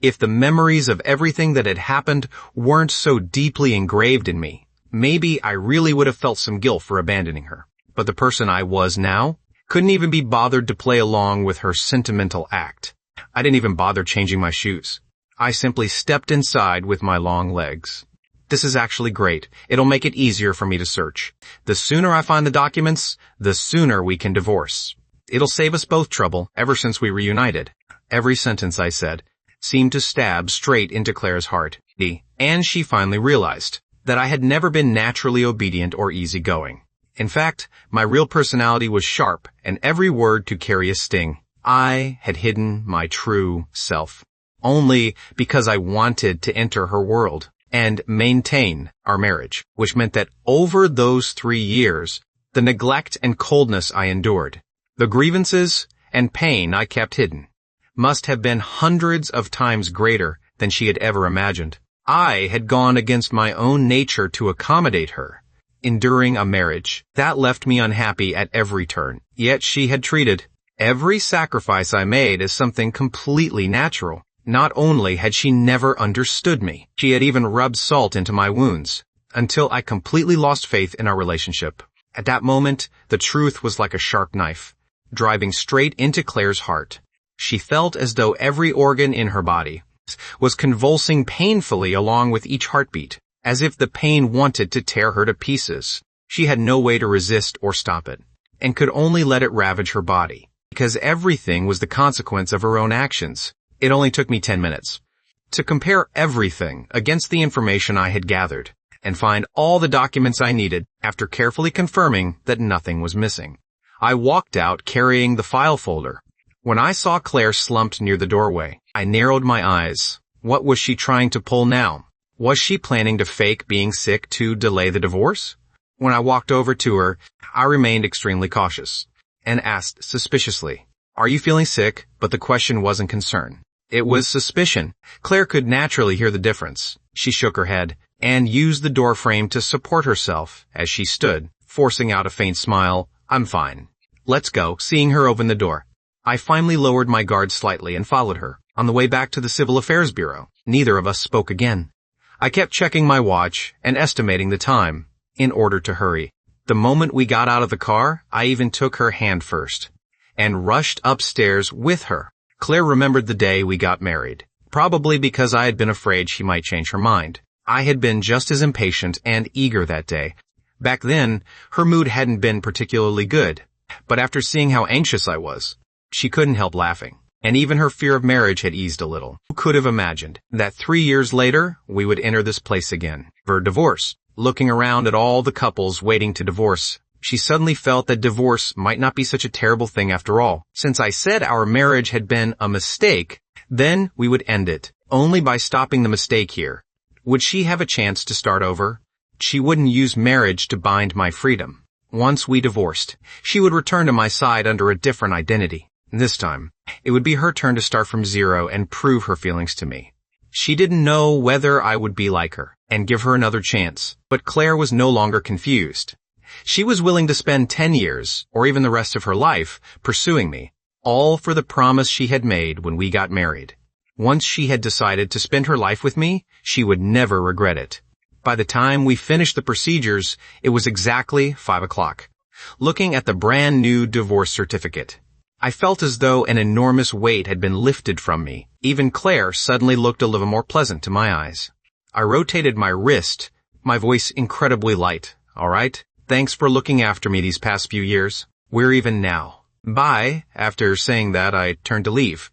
If the memories of everything that had happened weren't so deeply engraved in me, maybe I really would have felt some guilt for abandoning her. But the person I was now couldn't even be bothered to play along with her sentimental act. I didn't even bother changing my shoes. I simply stepped inside with my long legs. This is actually great. It'll make it easier for me to search. The sooner I find the documents, the sooner we can divorce. It'll save us both trouble ever since we reunited. Every sentence I said seemed to stab straight into Claire's heart, and she finally realized that I had never been naturally obedient or easygoing. In fact, my real personality was sharp and every word to carry a sting. I had hidden my true self, only because I wanted to enter her world and maintain our marriage, which meant that over those 3 years, the neglect and coldness I endured, the grievances and pain I kept hidden, must have been hundreds of times greater than she had ever imagined. I had gone against my own nature to accommodate her, enduring a marriage that left me unhappy at every turn. Yet she had treated every sacrifice I made as something completely natural. Not only had she never understood me, she had even rubbed salt into my wounds, until I completely lost faith in our relationship. At that moment, the truth was like a sharp knife, driving straight into Claire's heart. She felt as though every organ in her body was convulsing painfully along with each heartbeat, as if the pain wanted to tear her to pieces. She had no way to resist or stop it, and could only let it ravage her body, because everything was the consequence of her own actions. It only took me 10 minutes to compare everything against the information I had gathered and find all the documents I needed after carefully confirming that nothing was missing. I walked out carrying the file folder. When I saw Claire slumped near the doorway, I narrowed my eyes. What was she trying to pull now? Was she planning to fake being sick to delay the divorce? When I walked over to her, I remained extremely cautious and asked suspiciously, "Are you feeling sick?" But the question wasn't concern. It was suspicion. Claire could naturally hear the difference. She shook her head and used the door frame to support herself as she stood, forcing out a faint smile. "I'm fine. Let's go." Seeing her open the door, I finally lowered my guard slightly and followed her. On the way back to the Civil Affairs Bureau, neither of us spoke again. I kept checking my watch and estimating the time in order to hurry. The moment we got out of the car, I even took her hand first and rushed upstairs with her. Claire remembered the day we got married, probably because I had been afraid she might change her mind. I had been just as impatient and eager that day. Back then, her mood hadn't been particularly good, but after seeing how anxious I was, she couldn't help laughing, and even her fear of marriage had eased a little. Who could have imagined that 3 years later, we would enter this place again for divorce? Looking around at all the couples waiting to divorce, she suddenly felt that divorce might not be such a terrible thing after all. Since I said our marriage had been a mistake, then we would end it. Only by stopping the mistake here would she have a chance to start over. She wouldn't use marriage to bind my freedom. Once we divorced, she would return to my side under a different identity. This time, it would be her turn to start from zero and prove her feelings to me. She didn't know whether I would be like her and give her another chance, but Claire was no longer confused. She was willing to spend 10 years, or even the rest of her life, pursuing me, all for the promise she had made when we got married. Once she had decided to spend her life with me, she would never regret it. By the time we finished the procedures, it was exactly 5 o'clock. Looking at the brand new divorce certificate, I felt as though an enormous weight had been lifted from me. Even Claire suddenly looked a little more pleasant to my eyes. I rotated my wrist, my voice incredibly light. "All right. Thanks for looking after me these past few years. We're even now." Bye. After saying that, I turned to leave.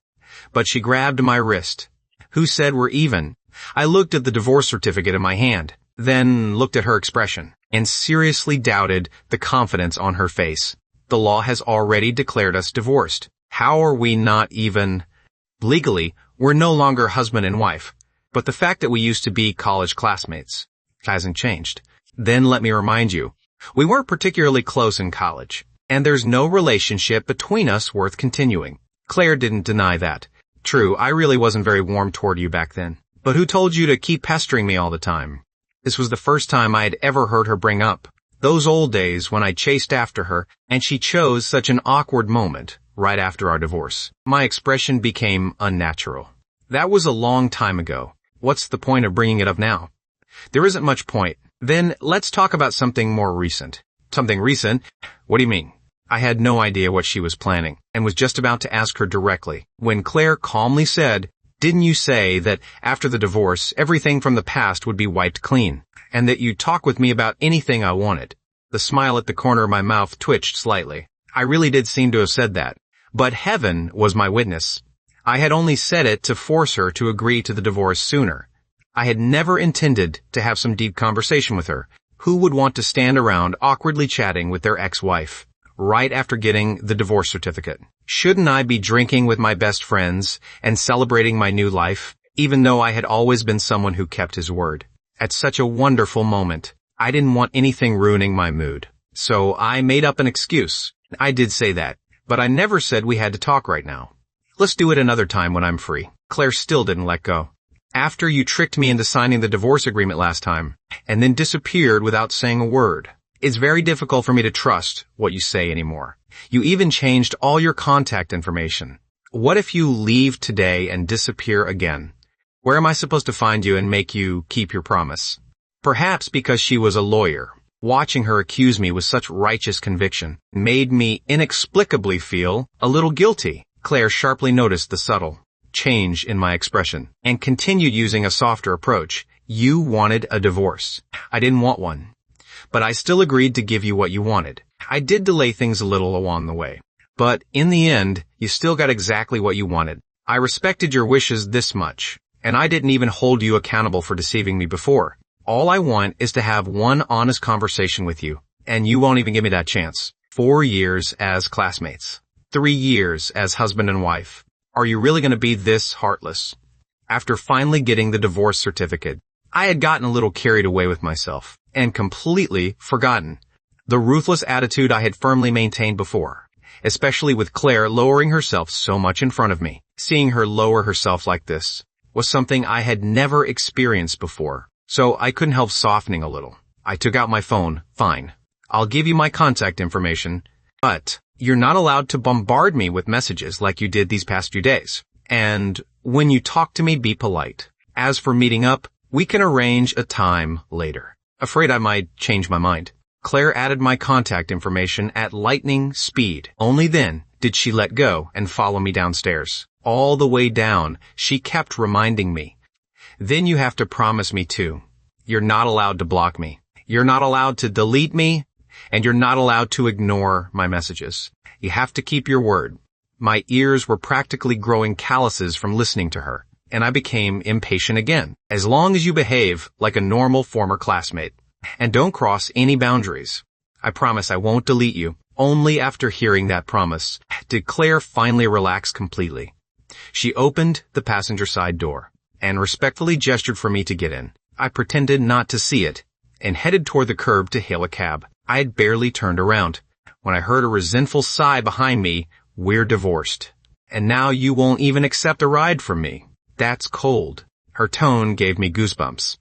But she grabbed my wrist. "Who said we're even?" I looked at the divorce certificate in my hand, then looked at her expression, and seriously doubted the confidence on her face. The law has already declared us divorced. How are we not even? Legally, we're no longer husband and wife, but the fact that we used to be college classmates hasn't changed. Then let me remind you, we weren't particularly close in college, and there's no relationship between us worth continuing. Claire didn't deny that. True, I really wasn't very warm toward you back then. But who told you to keep pestering me all the time? This was the first time I had ever heard her bring up those old days when I chased after her and she chose such an awkward moment right after our divorce. My expression became unnatural. That was a long time ago. What's the point of bringing it up now? There isn't much point. Then let's talk about something more recent. Something recent? What do you mean? I had no idea what she was planning and was just about to ask her directly when Claire calmly said, "Didn't you say that after the divorce, everything from the past would be wiped clean, and that you'd talk with me about anything I wanted?" The smile at the corner of my mouth twitched slightly. I really did seem to have said that. But heaven was my witness. I had only said it to force her to agree to the divorce sooner. I had never intended to have some deep conversation with her. Who would want to stand around awkwardly chatting with their ex-wife right after getting the divorce certificate? Shouldn't I be drinking with my best friends and celebrating my new life, even though I had always been someone who kept his word? At such a wonderful moment, I didn't want anything ruining my mood. So I made up an excuse. I did say that, but I never said we had to talk right now. Let's do it another time when I'm free. Claire still didn't let go. After you tricked me into signing the divorce agreement last time, and then disappeared without saying a word, it's very difficult for me to trust what you say anymore. You even changed all your contact information. What if you leave today and disappear again? Where am I supposed to find you and make you keep your promise? Perhaps because she was a lawyer, watching her accuse me with such righteous conviction made me inexplicably feel a little guilty. Claire sharply noticed the subtle change in my expression and continued using a softer approach. You wanted a divorce. I didn't want one. But I still agreed to give you what you wanted. I did delay things a little along the way. But in the end, you still got exactly what you wanted. I respected your wishes this much, and I didn't even hold you accountable for deceiving me before. All I want is to have one honest conversation with you, and you won't even give me that chance. 4 years as classmates. 3 years as husband and wife. Are you really going to be this heartless? After finally getting the divorce certificate, I had gotten a little carried away with myself and completely forgotten the ruthless attitude I had firmly maintained before, especially with Claire lowering herself so much in front of me. Seeing her lower herself like this was something I had never experienced before, so I couldn't help softening a little. I took out my phone. Fine. I'll give you my contact information, but you're not allowed to bombard me with messages like you did these past few days. And when you talk to me, be polite. As for meeting up, we can arrange a time later. Afraid I might change my mind. Claire added my contact information at lightning speed. Only then did she let go and follow me downstairs. All the way down, she kept reminding me. Then you have to promise me too. You're not allowed to block me. You're not allowed to delete me. And you're not allowed to ignore my messages. You have to keep your word. My ears were practically growing calluses from listening to her, and I became impatient again. As long as you behave like a normal former classmate, and don't cross any boundaries, I promise I won't delete you. Only after hearing that promise did Claire finally relax completely. She opened the passenger side door and respectfully gestured for me to get in. I pretended not to see it and headed toward the curb to hail a cab. I had barely turned around when I heard a resentful sigh behind me. We're divorced. And now you won't even accept a ride from me. That's cold. Her tone gave me goosebumps.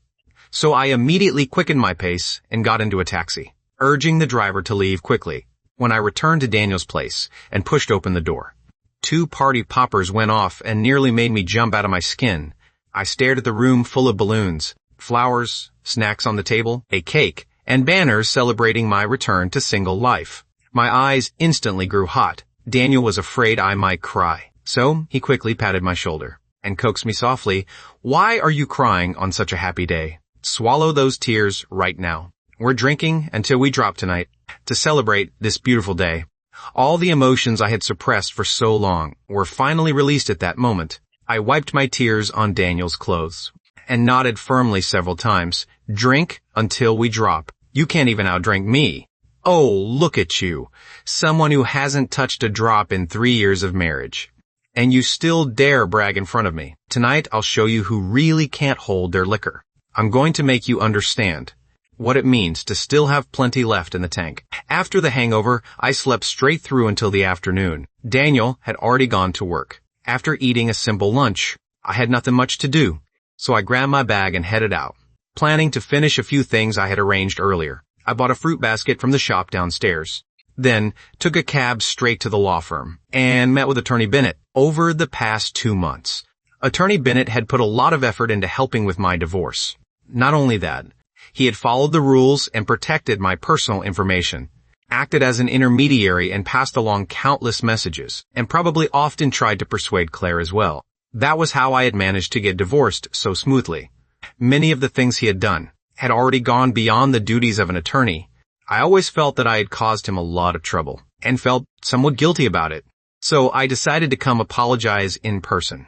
So I immediately quickened my pace and got into a taxi, urging the driver to leave quickly. When I returned to Daniel's place and pushed open the door, 2 party poppers went off and nearly made me jump out of my skin. I stared at the room full of balloons, flowers, snacks on the table, a cake, and banners celebrating my return to single life. My eyes instantly grew hot. Daniel was afraid I might cry, so he quickly patted my shoulder and coaxed me softly. Why are you crying on such a happy day? Swallow those tears right now. We're drinking until we drop tonight to celebrate this beautiful day. All the emotions I had suppressed for so long were finally released at that moment. I wiped my tears on Daniel's clothes and nodded firmly several times. Drink until we drop. You can't even outdrink me. Oh, look at you. Someone who hasn't touched a drop in 3 years of marriage. And you still dare brag in front of me. Tonight I'll show you who really can't hold their liquor. I'm going to make you understand what it means to still have plenty left in the tank. After the hangover, I slept straight through until the afternoon. Daniel had already gone to work. After eating a simple lunch, I had nothing much to do, so I grabbed my bag and headed out, planning to finish a few things I had arranged earlier. I bought a fruit basket from the shop downstairs, then took a cab straight to the law firm and met with Attorney Bennett. Over the past 2 months, Attorney Bennett had put a lot of effort into helping with my divorce. Not only that, he had followed the rules and protected my personal information, acted as an intermediary and passed along countless messages, and probably often tried to persuade Claire as well. That was how I had managed to get divorced so smoothly. Many of the things he had done had already gone beyond the duties of an attorney. I always felt that I had caused him a lot of trouble, and felt somewhat guilty about it. So I decided to come apologize in person.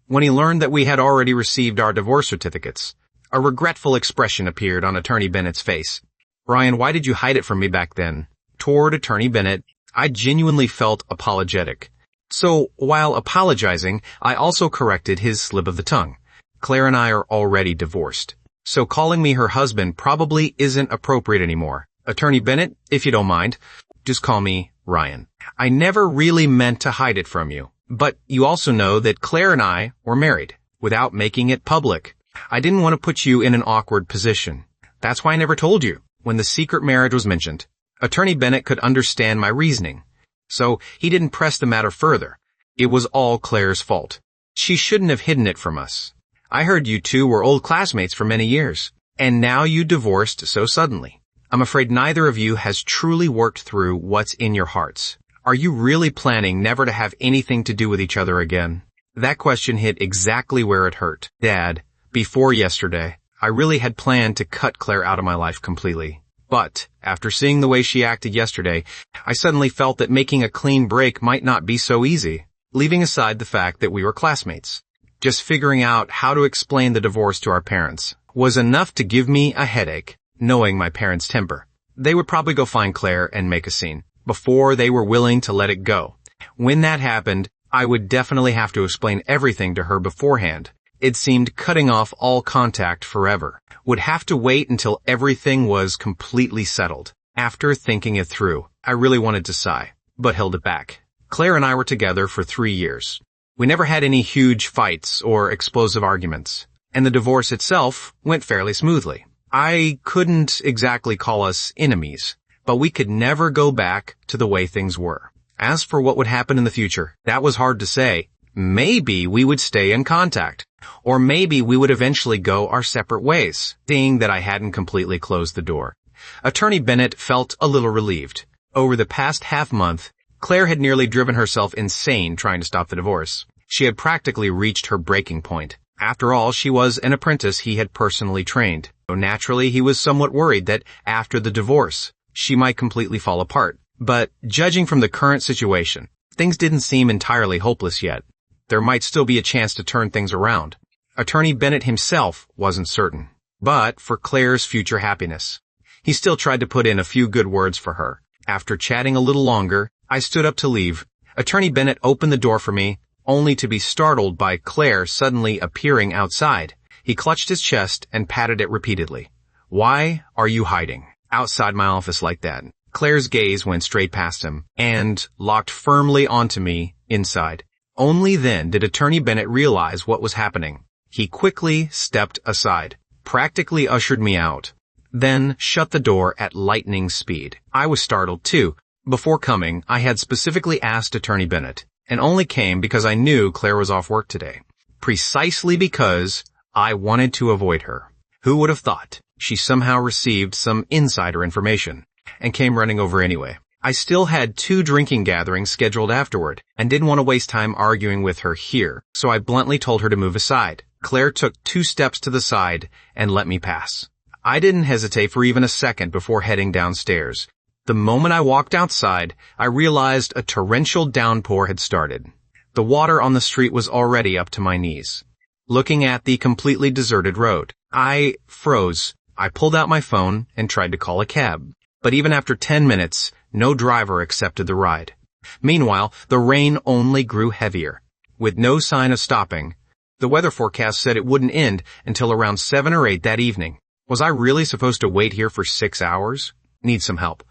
When he learned that we had already received our divorce certificates, a regretful expression appeared on Attorney Bennett's face. "Ryan, why did you hide it from me back then?" Toward Attorney Bennett, I genuinely felt apologetic. So, while apologizing, I also corrected his slip of the tongue. Claire and I are already divorced, so calling me her husband probably isn't appropriate anymore. Attorney Bennett, if you don't mind, just call me Ryan. I never really meant to hide it from you, but you also know that Claire and I were married, without making it public. I didn't want to put you in an awkward position. That's why I never told you when the secret marriage was mentioned. Attorney Bennett could understand my reasoning, so he didn't press the matter further. It was all Claire's fault. She shouldn't have hidden it from us. I heard you two were old classmates for many years, and now you divorced so suddenly. I'm afraid neither of you has truly worked through what's in your hearts. Are you really planning never to have anything to do with each other again? That question hit exactly where it hurt. Dad, before yesterday, I really had planned to cut Claire out of my life completely. But, after seeing the way she acted yesterday, I suddenly felt that making a clean break might not be so easy, leaving aside the fact that we were classmates. Just figuring out how to explain the divorce to our parents was enough to give me a headache, knowing my parents' temper. They would probably go find Claire and make a scene, before they were willing to let it go. When that happened, I would definitely have to explain everything to her beforehand. It seemed cutting off all contact forever. Would have to wait until everything was completely settled. After thinking it through, I really wanted to sigh, but held it back. Claire and I were together for 3 years. We never had any huge fights or explosive arguments, and the divorce itself went fairly smoothly. I couldn't exactly call us enemies, but we could never go back to the way things were. As for what would happen in the future, that was hard to say. Maybe we would stay in contact, or maybe we would eventually go our separate ways, seeing that I hadn't completely closed the door. Attorney Bennett felt a little relieved. Over the past half-month, Claire had nearly driven herself insane trying to stop the divorce. She had practically reached her breaking point. After all, she was an apprentice he had personally trained. So naturally, he was somewhat worried that after the divorce, she might completely fall apart. But judging from the current situation, things didn't seem entirely hopeless yet. There might still be a chance to turn things around. Attorney Bennett himself wasn't certain, but for Claire's future happiness, he still tried to put in a few good words for her. After chatting a little longer, I stood up to leave. Attorney Bennett opened the door for me, only to be startled by Claire suddenly appearing outside. He clutched his chest and patted it repeatedly. "Why are you hiding outside my office like that?" Claire's gaze went straight past him and locked firmly onto me inside. Only then did Attorney Bennett realize what was happening. He quickly stepped aside, practically ushered me out, then shut the door at lightning speed. I was startled too. Before coming, I had specifically asked Attorney Bennett, and only came because I knew Claire was off work today. Precisely because I wanted to avoid her. Who would have thought? She somehow received some insider information and came running over anyway. I still had 2 drinking gatherings scheduled afterward and didn't want to waste time arguing with her here, so I bluntly told her to move aside. Claire took 2 steps to the side and let me pass. I didn't hesitate for even a second before heading downstairs. The moment I walked outside, I realized a torrential downpour had started. The water on the street was already up to my knees. Looking at the completely deserted road, I froze. I pulled out my phone and tried to call a cab. But even after 10 minutes, no driver accepted the ride. Meanwhile, the rain only grew heavier. With no sign of stopping, the weather forecast said it wouldn't end until around 7 or 8 that evening. Was I really supposed to wait here for 6 hours? Need some help.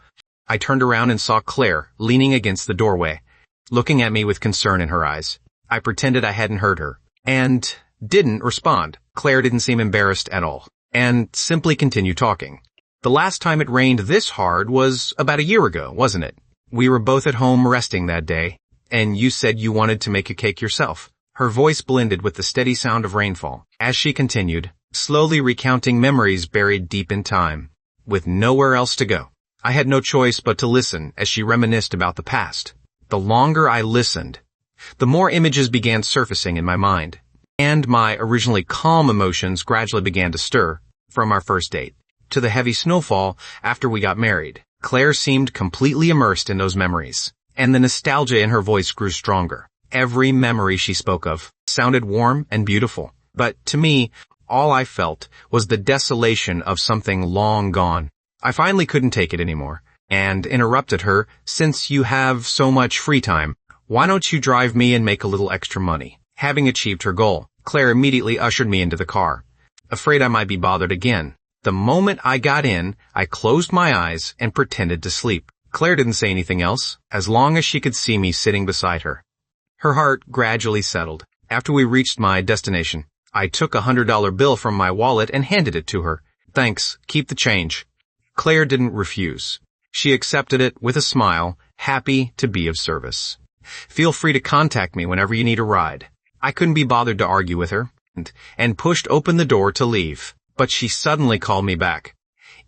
I turned around and saw Claire leaning against the doorway, looking at me with concern in her eyes. I pretended I hadn't heard her, and didn't respond. Claire didn't seem embarrassed at all, and simply continued talking. The last time it rained this hard was about a year ago, wasn't it? We were both at home resting that day, and you said you wanted to make a cake yourself. Her voice blended with the steady sound of rainfall, as she continued, slowly recounting memories buried deep in time, with nowhere else to go. I had no choice but to listen as she reminisced about the past. The longer I listened, the more images began surfacing in my mind, and my originally calm emotions gradually began to stir, from our first date to the heavy snowfall after we got married. Claire seemed completely immersed in those memories, and the nostalgia in her voice grew stronger. Every memory she spoke of sounded warm and beautiful, but to me, all I felt was the desolation of something long gone. I finally couldn't take it anymore, and interrupted her. Since you have so much free time, why don't you drive me and make a little extra money? Having achieved her goal, Claire immediately ushered me into the car, afraid I might be bothered again. The moment I got in, I closed my eyes and pretended to sleep. Claire didn't say anything else, as long as she could see me sitting beside her. Her heart gradually settled. After we reached my destination, I took a $100 bill from my wallet and handed it to her. Thanks, keep the change. Claire didn't refuse. She accepted it with a smile, happy to be of service. Feel free to contact me whenever you need a ride. I couldn't be bothered to argue with her, and pushed open the door to leave. But she suddenly called me back.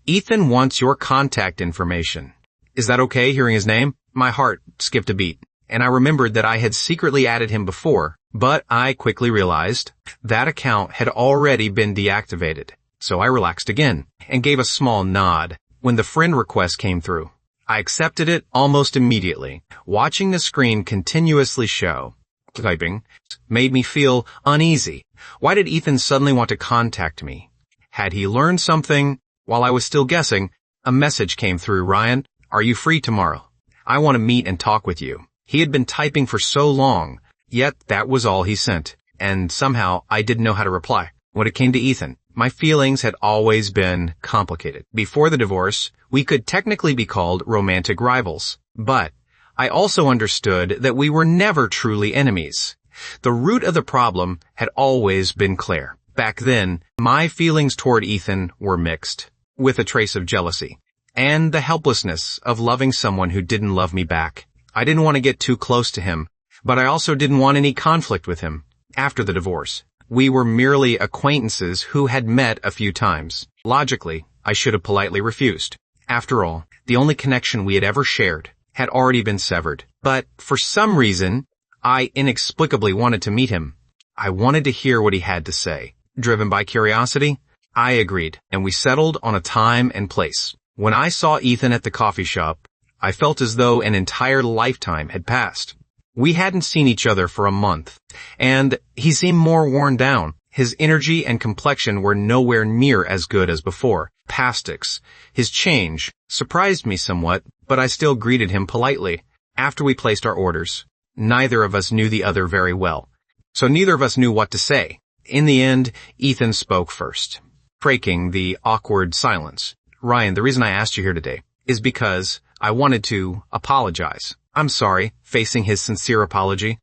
Ethan wants your contact information. Is that okay, hearing his name? My heart skipped a beat, and I remembered that I had secretly added him before, but I quickly realized that account had already been deactivated. So I relaxed again, and gave a small nod when the friend request came through. I accepted it almost immediately. Watching the screen continuously show typing made me feel uneasy. Why did Ethan suddenly want to contact me? Had he learned something? While I was still guessing, a message came through. Ryan, are you free tomorrow? I want to meet and talk with you. He had been typing for so long, yet that was all he sent, and somehow I didn't know how to reply. When it came to Ethan, my feelings had always been complicated. Before the divorce, we could technically be called romantic rivals, but I also understood that we were never truly enemies. The root of the problem had always been Claire. Back then, my feelings toward Ethan were mixed, with a trace of jealousy, and the helplessness of loving someone who didn't love me back. I didn't want to get too close to him, but I also didn't want any conflict with him. After the divorce, we were merely acquaintances who had met a few times. Logically, I should have politely refused. After all, the only connection we had ever shared had already been severed. But for some reason, I inexplicably wanted to meet him. I wanted to hear what he had to say. Driven by curiosity, I agreed, and we settled on a time and place. When I saw Ethan at the coffee shop, I felt as though an entire lifetime had passed. We hadn't seen each other for a month, and he seemed more worn down. His energy and complexion were nowhere near as good as before. Pastix. His change surprised me somewhat, but I still greeted him politely. After we placed our orders, neither of us knew the other very well, so neither of us knew what to say. In the end, Ethan spoke first, breaking the awkward silence. Ryan, the reason I asked you here today is because I wanted to apologize. I'm sorry, facing his sincere apology.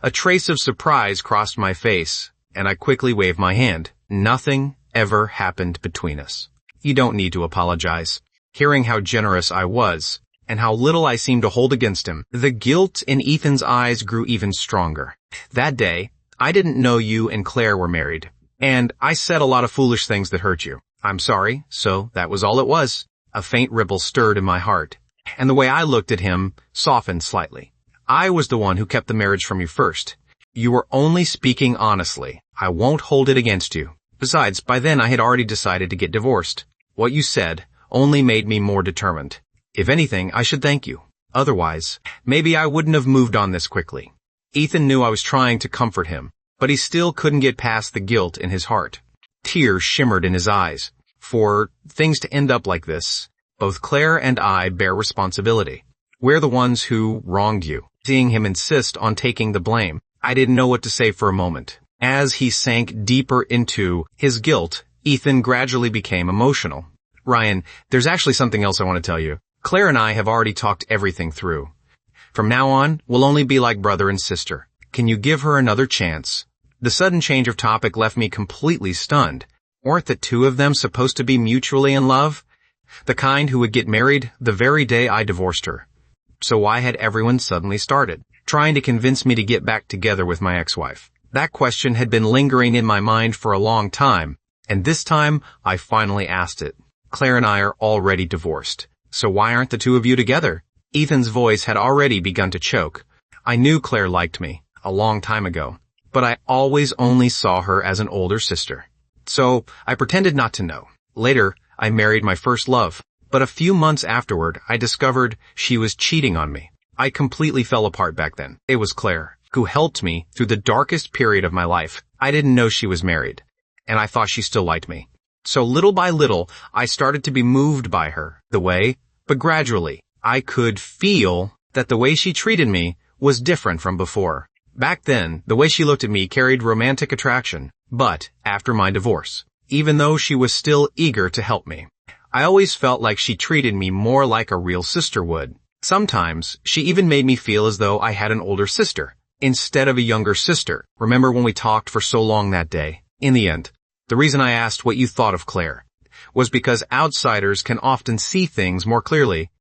A trace of surprise crossed my face, and I quickly waved my hand. Nothing ever happened between us. You don't need to apologize. Hearing how generous I was, and how little I seemed to hold against him, the guilt in Ethan's eyes grew even stronger. That day, I didn't know you and Claire were married, and I said a lot of foolish things that hurt you. I'm sorry, so that was all it was. A faint ripple stirred in my heart, and the way I looked at him softened slightly. I was the one who kept the marriage from you first. You were only speaking honestly. I won't hold it against you. Besides, by then I had already decided to get divorced. What you said only made me more determined. If anything, I should thank you. Otherwise, maybe I wouldn't have moved on this quickly. Ethan knew I was trying to comfort him, but he still couldn't get past the guilt in his heart. Tears shimmered in his eyes. For things to end up like this, both Claire and I bear responsibility. We're the ones who wronged you. Seeing him insist on taking the blame, I didn't know what to say for a moment. As he sank deeper into his guilt, Ethan gradually became emotional. Ryan, there's actually something else I want to tell you. Claire and I have already talked everything through. From now on, we'll only be like brother and sister. Can you give her another chance? The sudden change of topic left me completely stunned. Weren't the two of them supposed to be mutually in love? The kind who would get married the very day I divorced her. So why had everyone suddenly started trying to convince me to get back together with my ex-wife? That question had been lingering in my mind for a long time, and this time I finally asked it. Claire and I are already divorced, so why aren't the two of you together? Ethan's voice had already begun to choke. I knew Claire liked me a long time ago, but I always only saw her as an older sister. So I pretended not to know. Later, I married my first love, but a few months afterward, I discovered she was cheating on me. I completely fell apart back then. It was Claire who helped me through the darkest period of my life. I didn't know she was married, and I thought she still liked me. So little by little, I started to be moved by her, but gradually, I could feel that the way she treated me was different from before. Back then, the way she looked at me carried romantic attraction, but after my divorce, even though she was still eager to help me, I always felt like she treated me more like a real sister would. Sometimes, she even made me feel as though I had an older sister instead of a younger sister. Remember when we talked for so long that day? In the end, the reason I asked what you thought of Claire was because outsiders can often see things more clearly.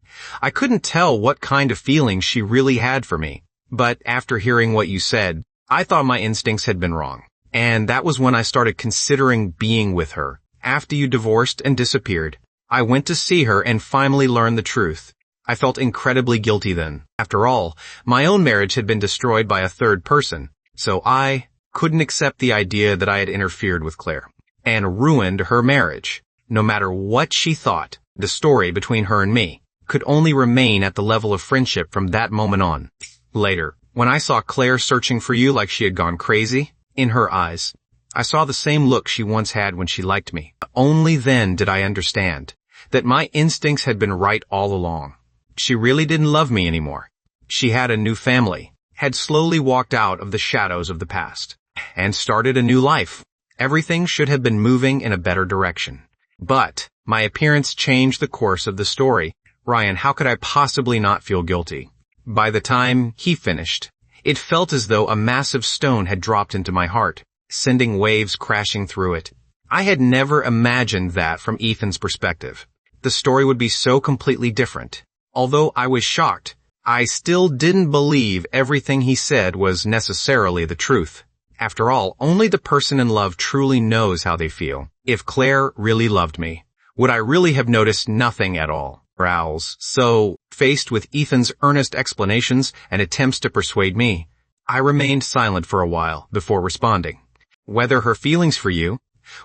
I couldn't tell what kind of feelings she really had for me, but after hearing what you said, I thought my instincts had been wrong. And that was when I started considering being with her. After you divorced and disappeared, I went to see her and finally learned the truth. I felt incredibly guilty then. After all, my own marriage had been destroyed by a third person, so I couldn't accept the idea that I had interfered with Claire and ruined her marriage. No matter what she thought, the story between her and me could only remain at the level of friendship from that moment on. Later, when I saw Claire searching for you like she had gone crazy, in her eyes, I saw the same look she once had when she liked me. Only then did I understand that my instincts had been right all along. She really didn't love me anymore. She had a new family, had slowly walked out of the shadows of the past, and started a new life. Everything should have been moving in a better direction. But my appearance changed the course of the story. Ryan, how could I possibly not feel guilty? By the time he finished, it felt as though a massive stone had dropped into my heart, sending waves crashing through it. I had never imagined that from Ethan's perspective. The story would be so completely different. Although I was shocked, I still didn't believe everything he said was necessarily the truth. After all, only the person in love truly knows how they feel. If Claire really loved me, would I really have noticed nothing at all? Growls. So, faced with Ethan's earnest explanations and attempts to persuade me, I remained silent for a while before responding. Whether her feelings for you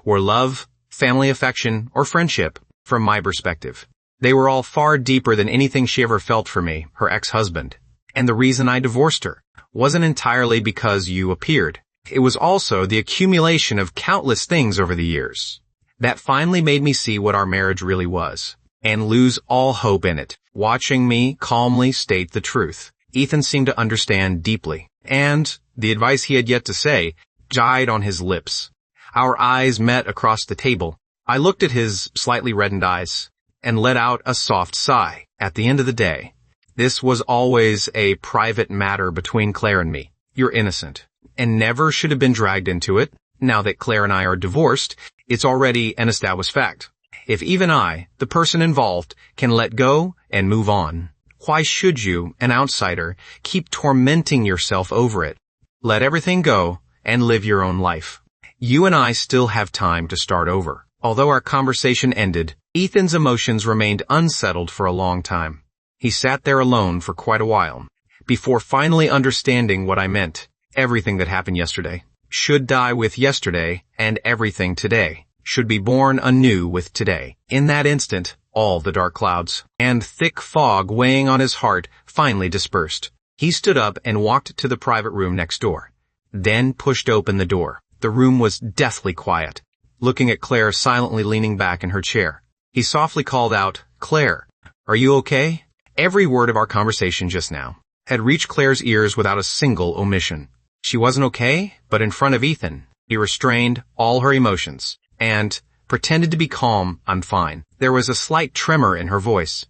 were love, family affection, or friendship, from my perspective, they were all far deeper than anything she ever felt for me, her ex-husband. And the reason I divorced her wasn't entirely because you appeared. It was also the accumulation of countless things over the years that finally made me see what our marriage really was, and lose all hope in it. Watching me calmly state the truth, Ethan seemed to understand deeply, and the advice he had yet to say died on his lips. Our eyes met across the table. I looked at his slightly reddened eyes and let out a soft sigh. At the end of the day, this was always a private matter between Claire and me. You're innocent, and never should have been dragged into it. Now that Claire and I are divorced, it's already an established fact. If even I, the person involved, can let go and move on, why should you, an outsider, keep tormenting yourself over it? Let everything go and live your own life. You and I still have time to start over. Although our conversation ended, Ethan's emotions remained unsettled for a long time. He sat there alone for quite a while, before finally understanding what I meant. Everything that happened yesterday should die with yesterday, and everything today should be born anew with today. In that instant, all the dark clouds and thick fog weighing on his heart finally dispersed. He stood up and walked to the private room next door, then pushed open the door. The room was deathly quiet. Looking at Claire silently leaning back in her chair, he softly called out, "Claire, are you okay?" Every word of our conversation just now had reached Claire's ears without a single omission. She wasn't okay, but in front of Ethan, he restrained all her emotions and pretended to be calm. "I'm fine." There was a slight tremor in her voice,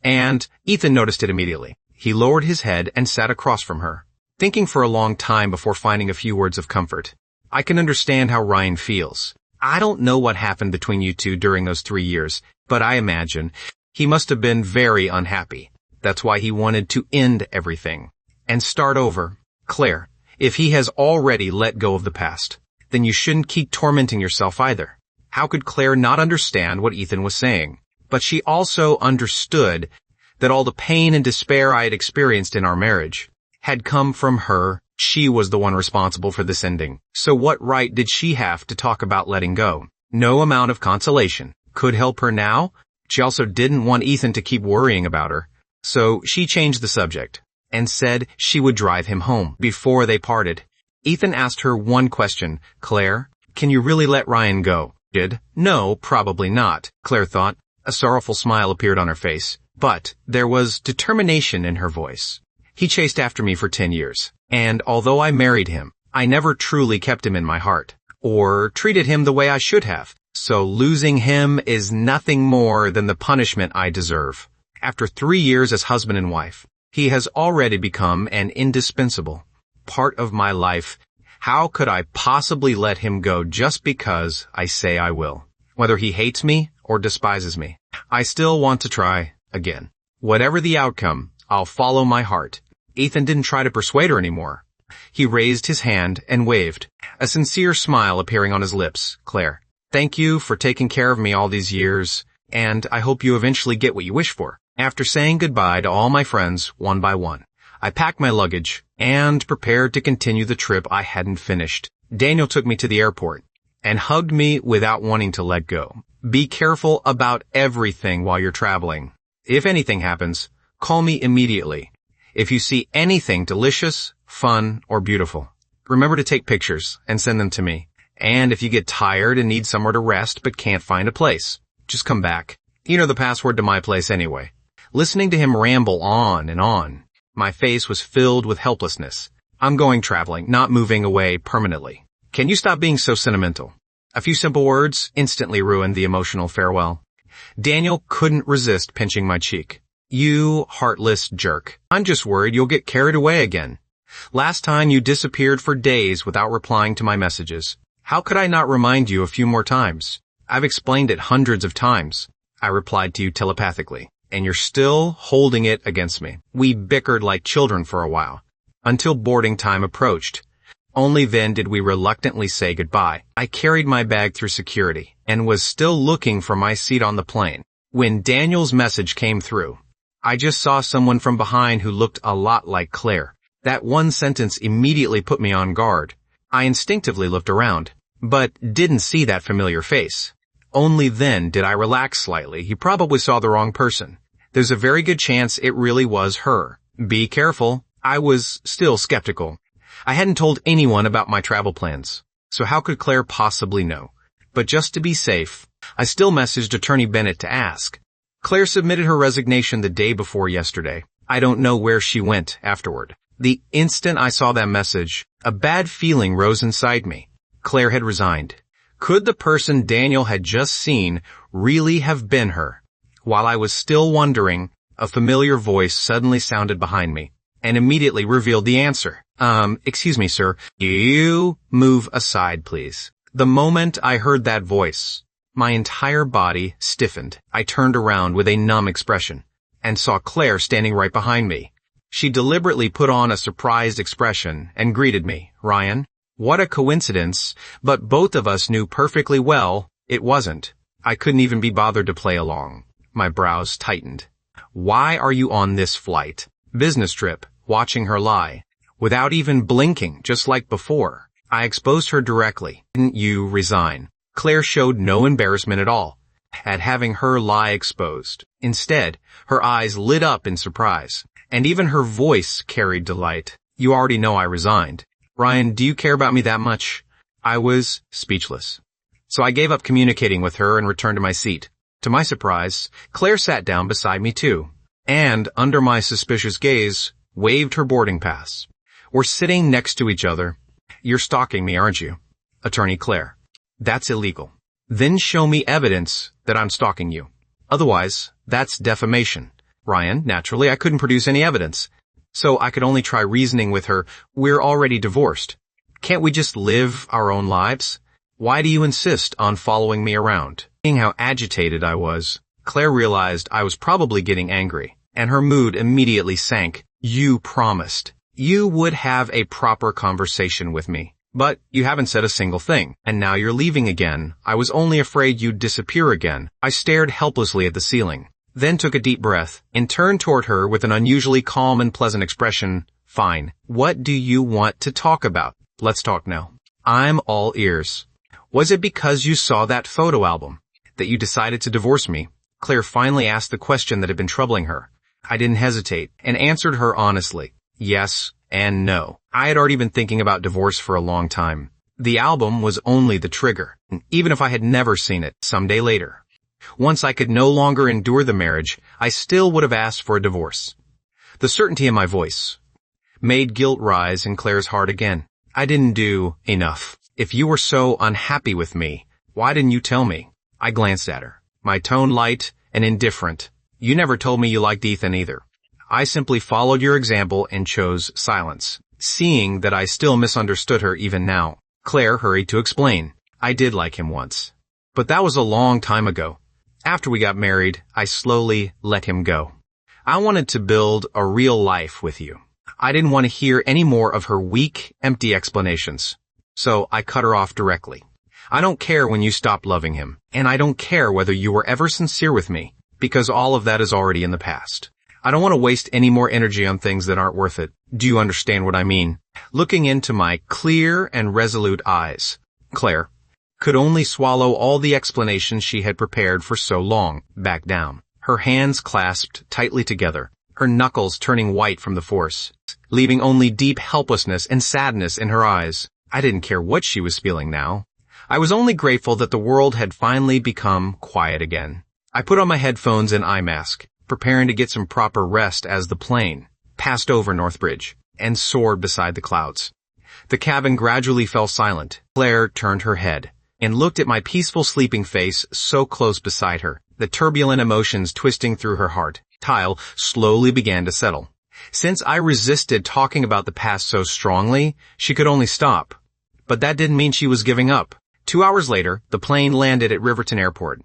and Ethan noticed it immediately. He lowered his head and sat across from her, thinking for a long time before finding a few words of comfort. I can understand how Ryan feels. I don't know what happened between you two during those 3 years, but I imagine he must have been very unhappy. That's why he wanted to end everything and start over. Claire, if he has already let go of the past, then you shouldn't keep tormenting yourself either. How could Claire not understand what Ethan was saying? But she also understood that all the pain and despair I had experienced in our marriage had come from her. She was the one responsible for this ending. So what right did she have to talk about letting go? No amount of consolation could help her now. She also didn't want Ethan to keep worrying about her. So she changed the subject and said she would drive him home before they parted. Ethan asked her one question. Claire, can you really let Ryan go? No, probably not, Claire thought. A sorrowful smile appeared on her face, but there was determination in her voice. He chased after me for 10 years, and although I married him, I never truly kept him in my heart, or treated him the way I should have. So losing him is nothing more than the punishment I deserve. After 3 years as husband and wife, he has already become an indispensable part of my life. How could I possibly let him go just because I say I will? Whether he hates me or despises me, I still want to try again. Whatever the outcome, I'll follow my heart. Ethan didn't try to persuade her anymore. He raised his hand and waved, a sincere smile appearing on his lips. Claire, thank you for taking care of me all these years, and I hope you eventually get what you wish for. After saying goodbye to all my friends one by one, I packed my luggage and prepared to continue the trip I hadn't finished. Daniel took me to the airport and hugged me without wanting to let go. Be careful about everything while you're traveling. If anything happens, call me immediately. If you see anything delicious, fun, or beautiful, remember to take pictures and send them to me. And if you get tired and need somewhere to rest but can't find a place, just come back. You know the password to my place anyway. Listening to him ramble on and on, my face was filled with helplessness. I'm going traveling, not moving away permanently. Can you stop being so sentimental? A few simple words instantly ruined the emotional farewell. Daniel couldn't resist pinching my cheek. You heartless jerk. I'm just worried you'll get carried away again. Last time you disappeared for days without replying to my messages. How could I not remind you a few more times? I've explained it hundreds of times. I replied to you telepathically, and you're still holding it against me. We bickered like children for a while, until boarding time approached. Only then did we reluctantly say goodbye. I carried my bag through security, and was still looking for my seat on the plane, when Daniel's message came through. I just saw someone from behind who looked a lot like Claire. That one sentence immediately put me on guard. I instinctively looked around, but didn't see that familiar face. Only then did I relax slightly. He probably saw the wrong person. There's a very good chance it really was her. Be careful. I was still skeptical. I hadn't told anyone about my travel plans, so how could Claire possibly know? But just to be safe, I still messaged Attorney Bennett to ask. Claire submitted her resignation the day before yesterday. I don't know where she went afterward. The instant I saw that message, a bad feeling rose inside me. Claire had resigned. Could the person Daniel had just seen really have been her? While I was still wondering, a familiar voice suddenly sounded behind me and immediately revealed the answer. Excuse me, sir. You move aside, please. The moment I heard that voice, my entire body stiffened. I turned around with a numb expression and saw Claire standing right behind me. She deliberately put on a surprised expression and greeted me. Ryan, what a coincidence, but both of us knew perfectly well it wasn't. I couldn't even be bothered to play along. My brows tightened. Why are you on this flight? Business trip, watching her lie. Without even blinking, just like before, I exposed her directly. Didn't you resign? Claire showed no embarrassment at all at having her lie exposed. Instead, her eyes lit up in surprise, and even her voice carried delight. You already know I resigned. Ryan, do you care about me that much? I was speechless. So I gave up communicating with her and returned to my seat. To my surprise, Claire sat down beside me too, and, under my suspicious gaze, waved her boarding pass. We're sitting next to each other. You're stalking me, aren't you? Attorney Claire. That's illegal. Then show me evidence that I'm stalking you. Otherwise, that's defamation. Ryan, naturally, I couldn't produce any evidence. So I could only try reasoning with her. We're already divorced. Can't we just live our own lives? Why do you insist on following me around? Seeing how agitated I was, Claire realized I was probably getting angry, and her mood immediately sank. You promised. You would have a proper conversation with me. But you haven't said a single thing, and now you're leaving again. I was only afraid you'd disappear again. I stared helplessly at the ceiling, then took a deep breath, and turned toward her with an unusually calm and pleasant expression. Fine. What do you want to talk about? Let's talk now. I'm all ears. Was it because you saw that photo album that you decided to divorce me? Claire finally asked the question that had been troubling her. I didn't hesitate, and answered her honestly. Yes and no. I had already been thinking about divorce for a long time. The album was only the trigger, even if I had never seen it someday later. Once I could no longer endure the marriage, I still would have asked for a divorce. The certainty in my voice made guilt rise in Claire's heart again. I didn't do enough. If you were so unhappy with me, why didn't you tell me? I glanced at her, my tone light and indifferent. You never told me you liked Ethan either. I simply followed your example and chose silence. Seeing that I still misunderstood her even now, Claire hurried to explain. I did like him once. But that was a long time ago. After we got married, I slowly let him go. I wanted to build a real life with you. I didn't want to hear any more of her weak, empty explanations. So I cut her off directly. I don't care when you stopped loving him, and I don't care whether you were ever sincere with me, because all of that is already in the past. I don't want to waste any more energy on things that aren't worth it. Do you understand what I mean? Looking into my clear and resolute eyes, Claire could only swallow all the explanations she had prepared for so long, back down. Her hands clasped tightly together, her knuckles turning white from the force, leaving only deep helplessness and sadness in her eyes. I didn't care what she was feeling now. I was only grateful that the world had finally become quiet again. I put on my headphones and eye mask, preparing to get some proper rest as the plane passed over Northbridge and soared beside the clouds. The cabin gradually fell silent. Claire turned her head and looked at my peaceful sleeping face so close beside her, the turbulent emotions twisting through her heart. Tile slowly began to settle. Since I resisted talking about the past so strongly, she could only stop. But that didn't mean she was giving up. 2 hours later, the plane landed at Riverton Airport.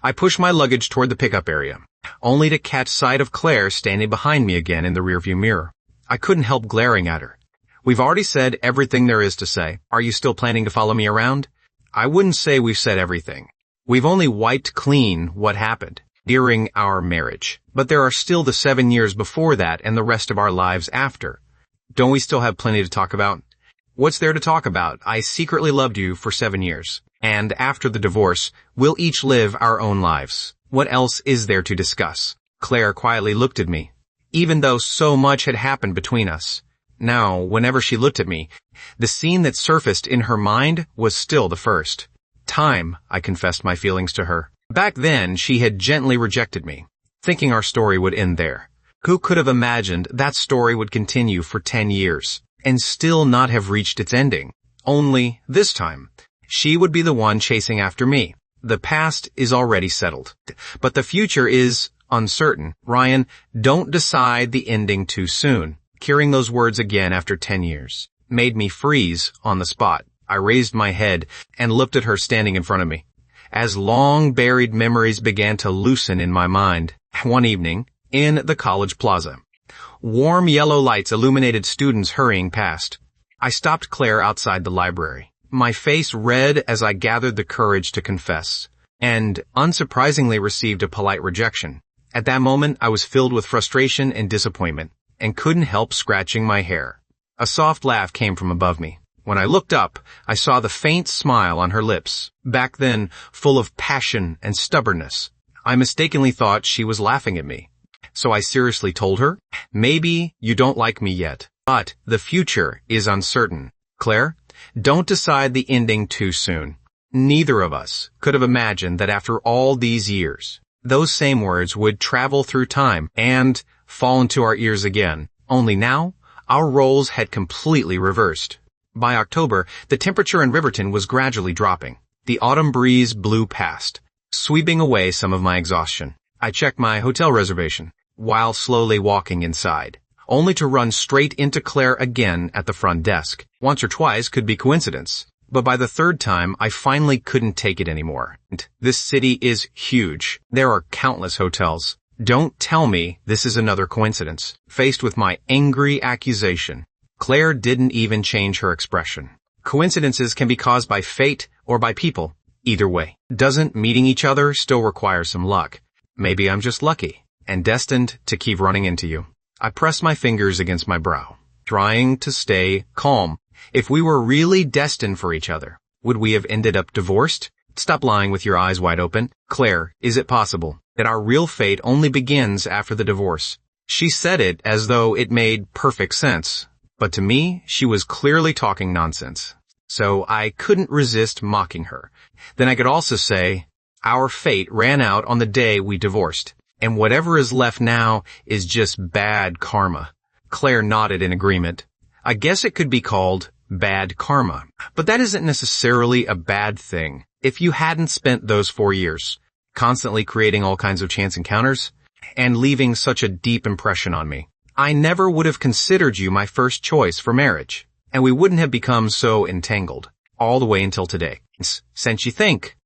I pushed my luggage toward the pickup area, only to catch sight of Claire standing behind me again in the rearview mirror. I couldn't help glaring at her. We've already said everything there is to say. Are you still planning to follow me around? I wouldn't say we've said everything. We've only wiped clean what happened during our marriage. But there are still the 7 years before that and the rest of our lives after. Don't we still have plenty to talk about? What's there to talk about? I secretly loved you for 7 years. And after the divorce, we'll each live our own lives. What else is there to discuss? Claire quietly looked at me, even though so much had happened between us. Now, whenever she looked at me, the scene that surfaced in her mind was still the first time I confessed my feelings to her. Back then, she had gently rejected me, thinking our story would end there. Who could have imagined that story would continue for 10 years and still not have reached its ending? Only, this time, she would be the one chasing after me. The past is already settled, but the future is uncertain. Ryan, don't decide the ending too soon. Hearing those words again after 10 years made me freeze on the spot. I raised my head and looked at her standing in front of me, as long-buried memories began to loosen in my mind. One evening, in the college plaza, warm yellow lights illuminated students hurrying past. I stopped Claire outside the library, my face red as I gathered the courage to confess, and unsurprisingly received a polite rejection. At that moment, I was filled with frustration and disappointment, and couldn't help scratching my hair. A soft laugh came from above me. When I looked up, I saw the faint smile on her lips, back then full of passion and stubbornness. I mistakenly thought she was laughing at me. So I seriously told her, maybe you don't like me yet, but the future is uncertain. Claire, don't decide the ending too soon. Neither of us could have imagined that after all these years, those same words would travel through time and fall into our ears again. Only now, our roles had completely reversed. By October, the temperature in Riverton was gradually dropping. The autumn breeze blew past, sweeping away some of my exhaustion. I checked my hotel reservation while slowly walking inside, only to run straight into Claire again at the front desk. Once or twice could be coincidence, but by the third time, I finally couldn't take it anymore. This city is huge. There are countless hotels. Don't tell me this is another coincidence. Faced with my angry accusation, Claire didn't even change her expression. Coincidences can be caused by fate or by people. Either way, doesn't meeting each other still require some luck? Maybe I'm just lucky and destined to keep running into you. I pressed my fingers against my brow, trying to stay calm. If we were really destined for each other, would we have ended up divorced? Stop lying with your eyes wide open. Claire, is it possible that our real fate only begins after the divorce? She said it as though it made perfect sense, but to me, she was clearly talking nonsense. So I couldn't resist mocking her. Then I could also say, our fate ran out on the day we divorced, and whatever is left now is just bad karma. Claire nodded in agreement. I guess it could be called bad karma, but that isn't necessarily a bad thing. If you hadn't spent those 4 years, constantly creating all kinds of chance encounters, and leaving such a deep impression on me, I never would have considered you my first choice for marriage, and we wouldn't have become so entangled, all the way until today. Since you think,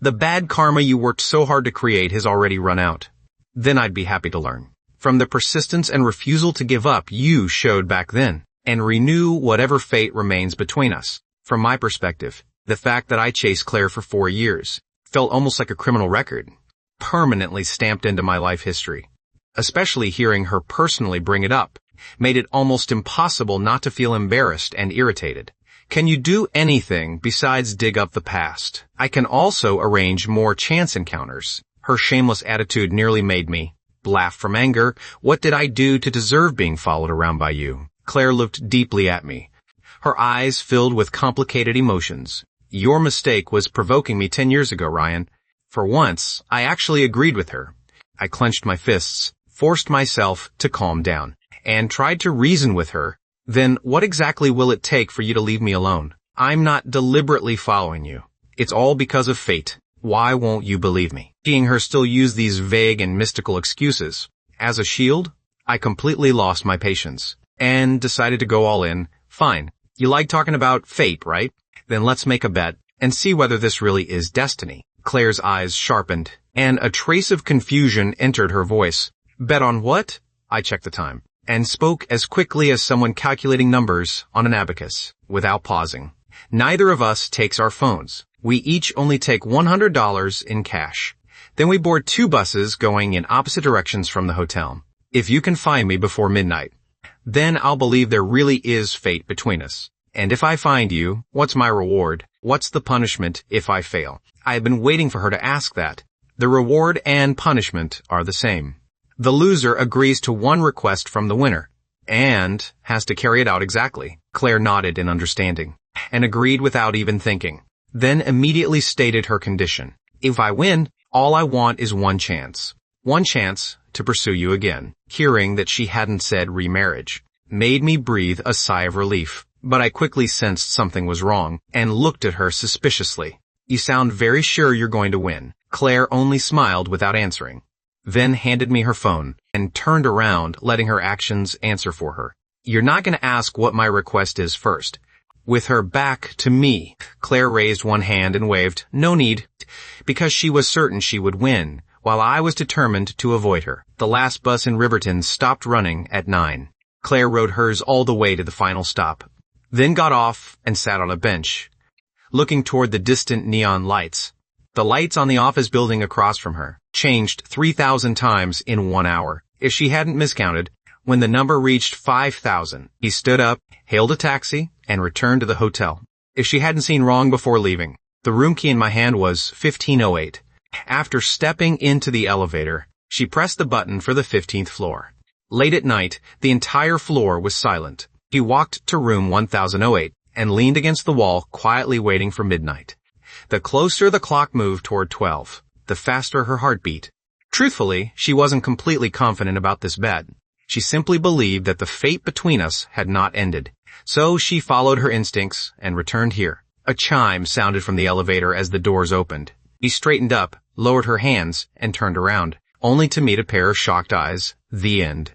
the bad karma you worked so hard to create has already run out, then I'd be happy to learn from the persistence and refusal to give up you showed back then, and renew whatever fate remains between us. From my perspective, the fact that I chased Claire for 4 years felt almost like a criminal record, permanently stamped into my life history. Especially hearing her personally bring it up made it almost impossible not to feel embarrassed and irritated. Can you do anything besides dig up the past? I can also arrange more chance encounters. Her shameless attitude nearly made me laugh from anger. What did I do to deserve being followed around by you? Claire looked deeply at me, her eyes filled with complicated emotions. Your mistake was provoking me 10 years ago, Ryan. For once, I actually agreed with her. I clenched my fists, forced myself to calm down, and tried to reason with her. Then what exactly will it take for you to leave me alone? I'm not deliberately following you. It's all because of fate. Why won't you believe me? Seeing her still use these vague and mystical excuses as a shield, I completely lost my patience and decided to go all in. Fine. You like talking about fate, right? Then let's make a bet and see whether this really is destiny. Claire's eyes sharpened, and a trace of confusion entered her voice. Bet on what? I checked the time, and spoke as quickly as someone calculating numbers on an abacus, without pausing. Neither of us takes our phones. We each only take $100 in cash. Then we board 2 buses going in opposite directions from the hotel. If you can find me before midnight, then I'll believe there really is fate between us. And if I find you, what's my reward? What's the punishment if I fail? I have been waiting for her to ask that. The reward and punishment are the same. The loser agrees to one request from the winner, and has to carry it out exactly. Claire nodded in understanding, and agreed without even thinking. Then immediately stated her condition. If I win, all I want is one chance. One chance to pursue you again. Hearing that she hadn't said remarriage made me breathe a sigh of relief. But I quickly sensed something was wrong, and looked at her suspiciously. You sound very sure you're going to win. Claire only smiled without answering, then handed me her phone, and turned around, letting her actions answer for her. You're not going to ask what my request is first. With her back to me, Claire raised one hand and waved, no need, because she was certain she would win, while I was determined to avoid her. The last bus in Riverton stopped running at 9. Claire rode hers all the way to the final stop, then got off and sat on a bench, looking toward the distant neon lights. The lights on the office building across from her changed 3,000 times in 1 hour. If she hadn't miscounted, when the number reached 5,000, he stood up, hailed a taxi, and returned to the hotel. If she hadn't seen wrong before leaving, the room key in my hand was 1508. After stepping into the elevator, she pressed the button for the 15th floor. Late at night, the entire floor was silent. He walked to room 1008 and leaned against the wall, quietly waiting for midnight. The closer the clock moved toward 12, the faster her heart beat. Truthfully, she wasn't completely confident about this bet. She simply believed that the fate between us had not ended. So she followed her instincts and returned here. A chime sounded from the elevator as the doors opened. She straightened up, lowered her hands, and turned around, only to meet a pair of shocked eyes. The end.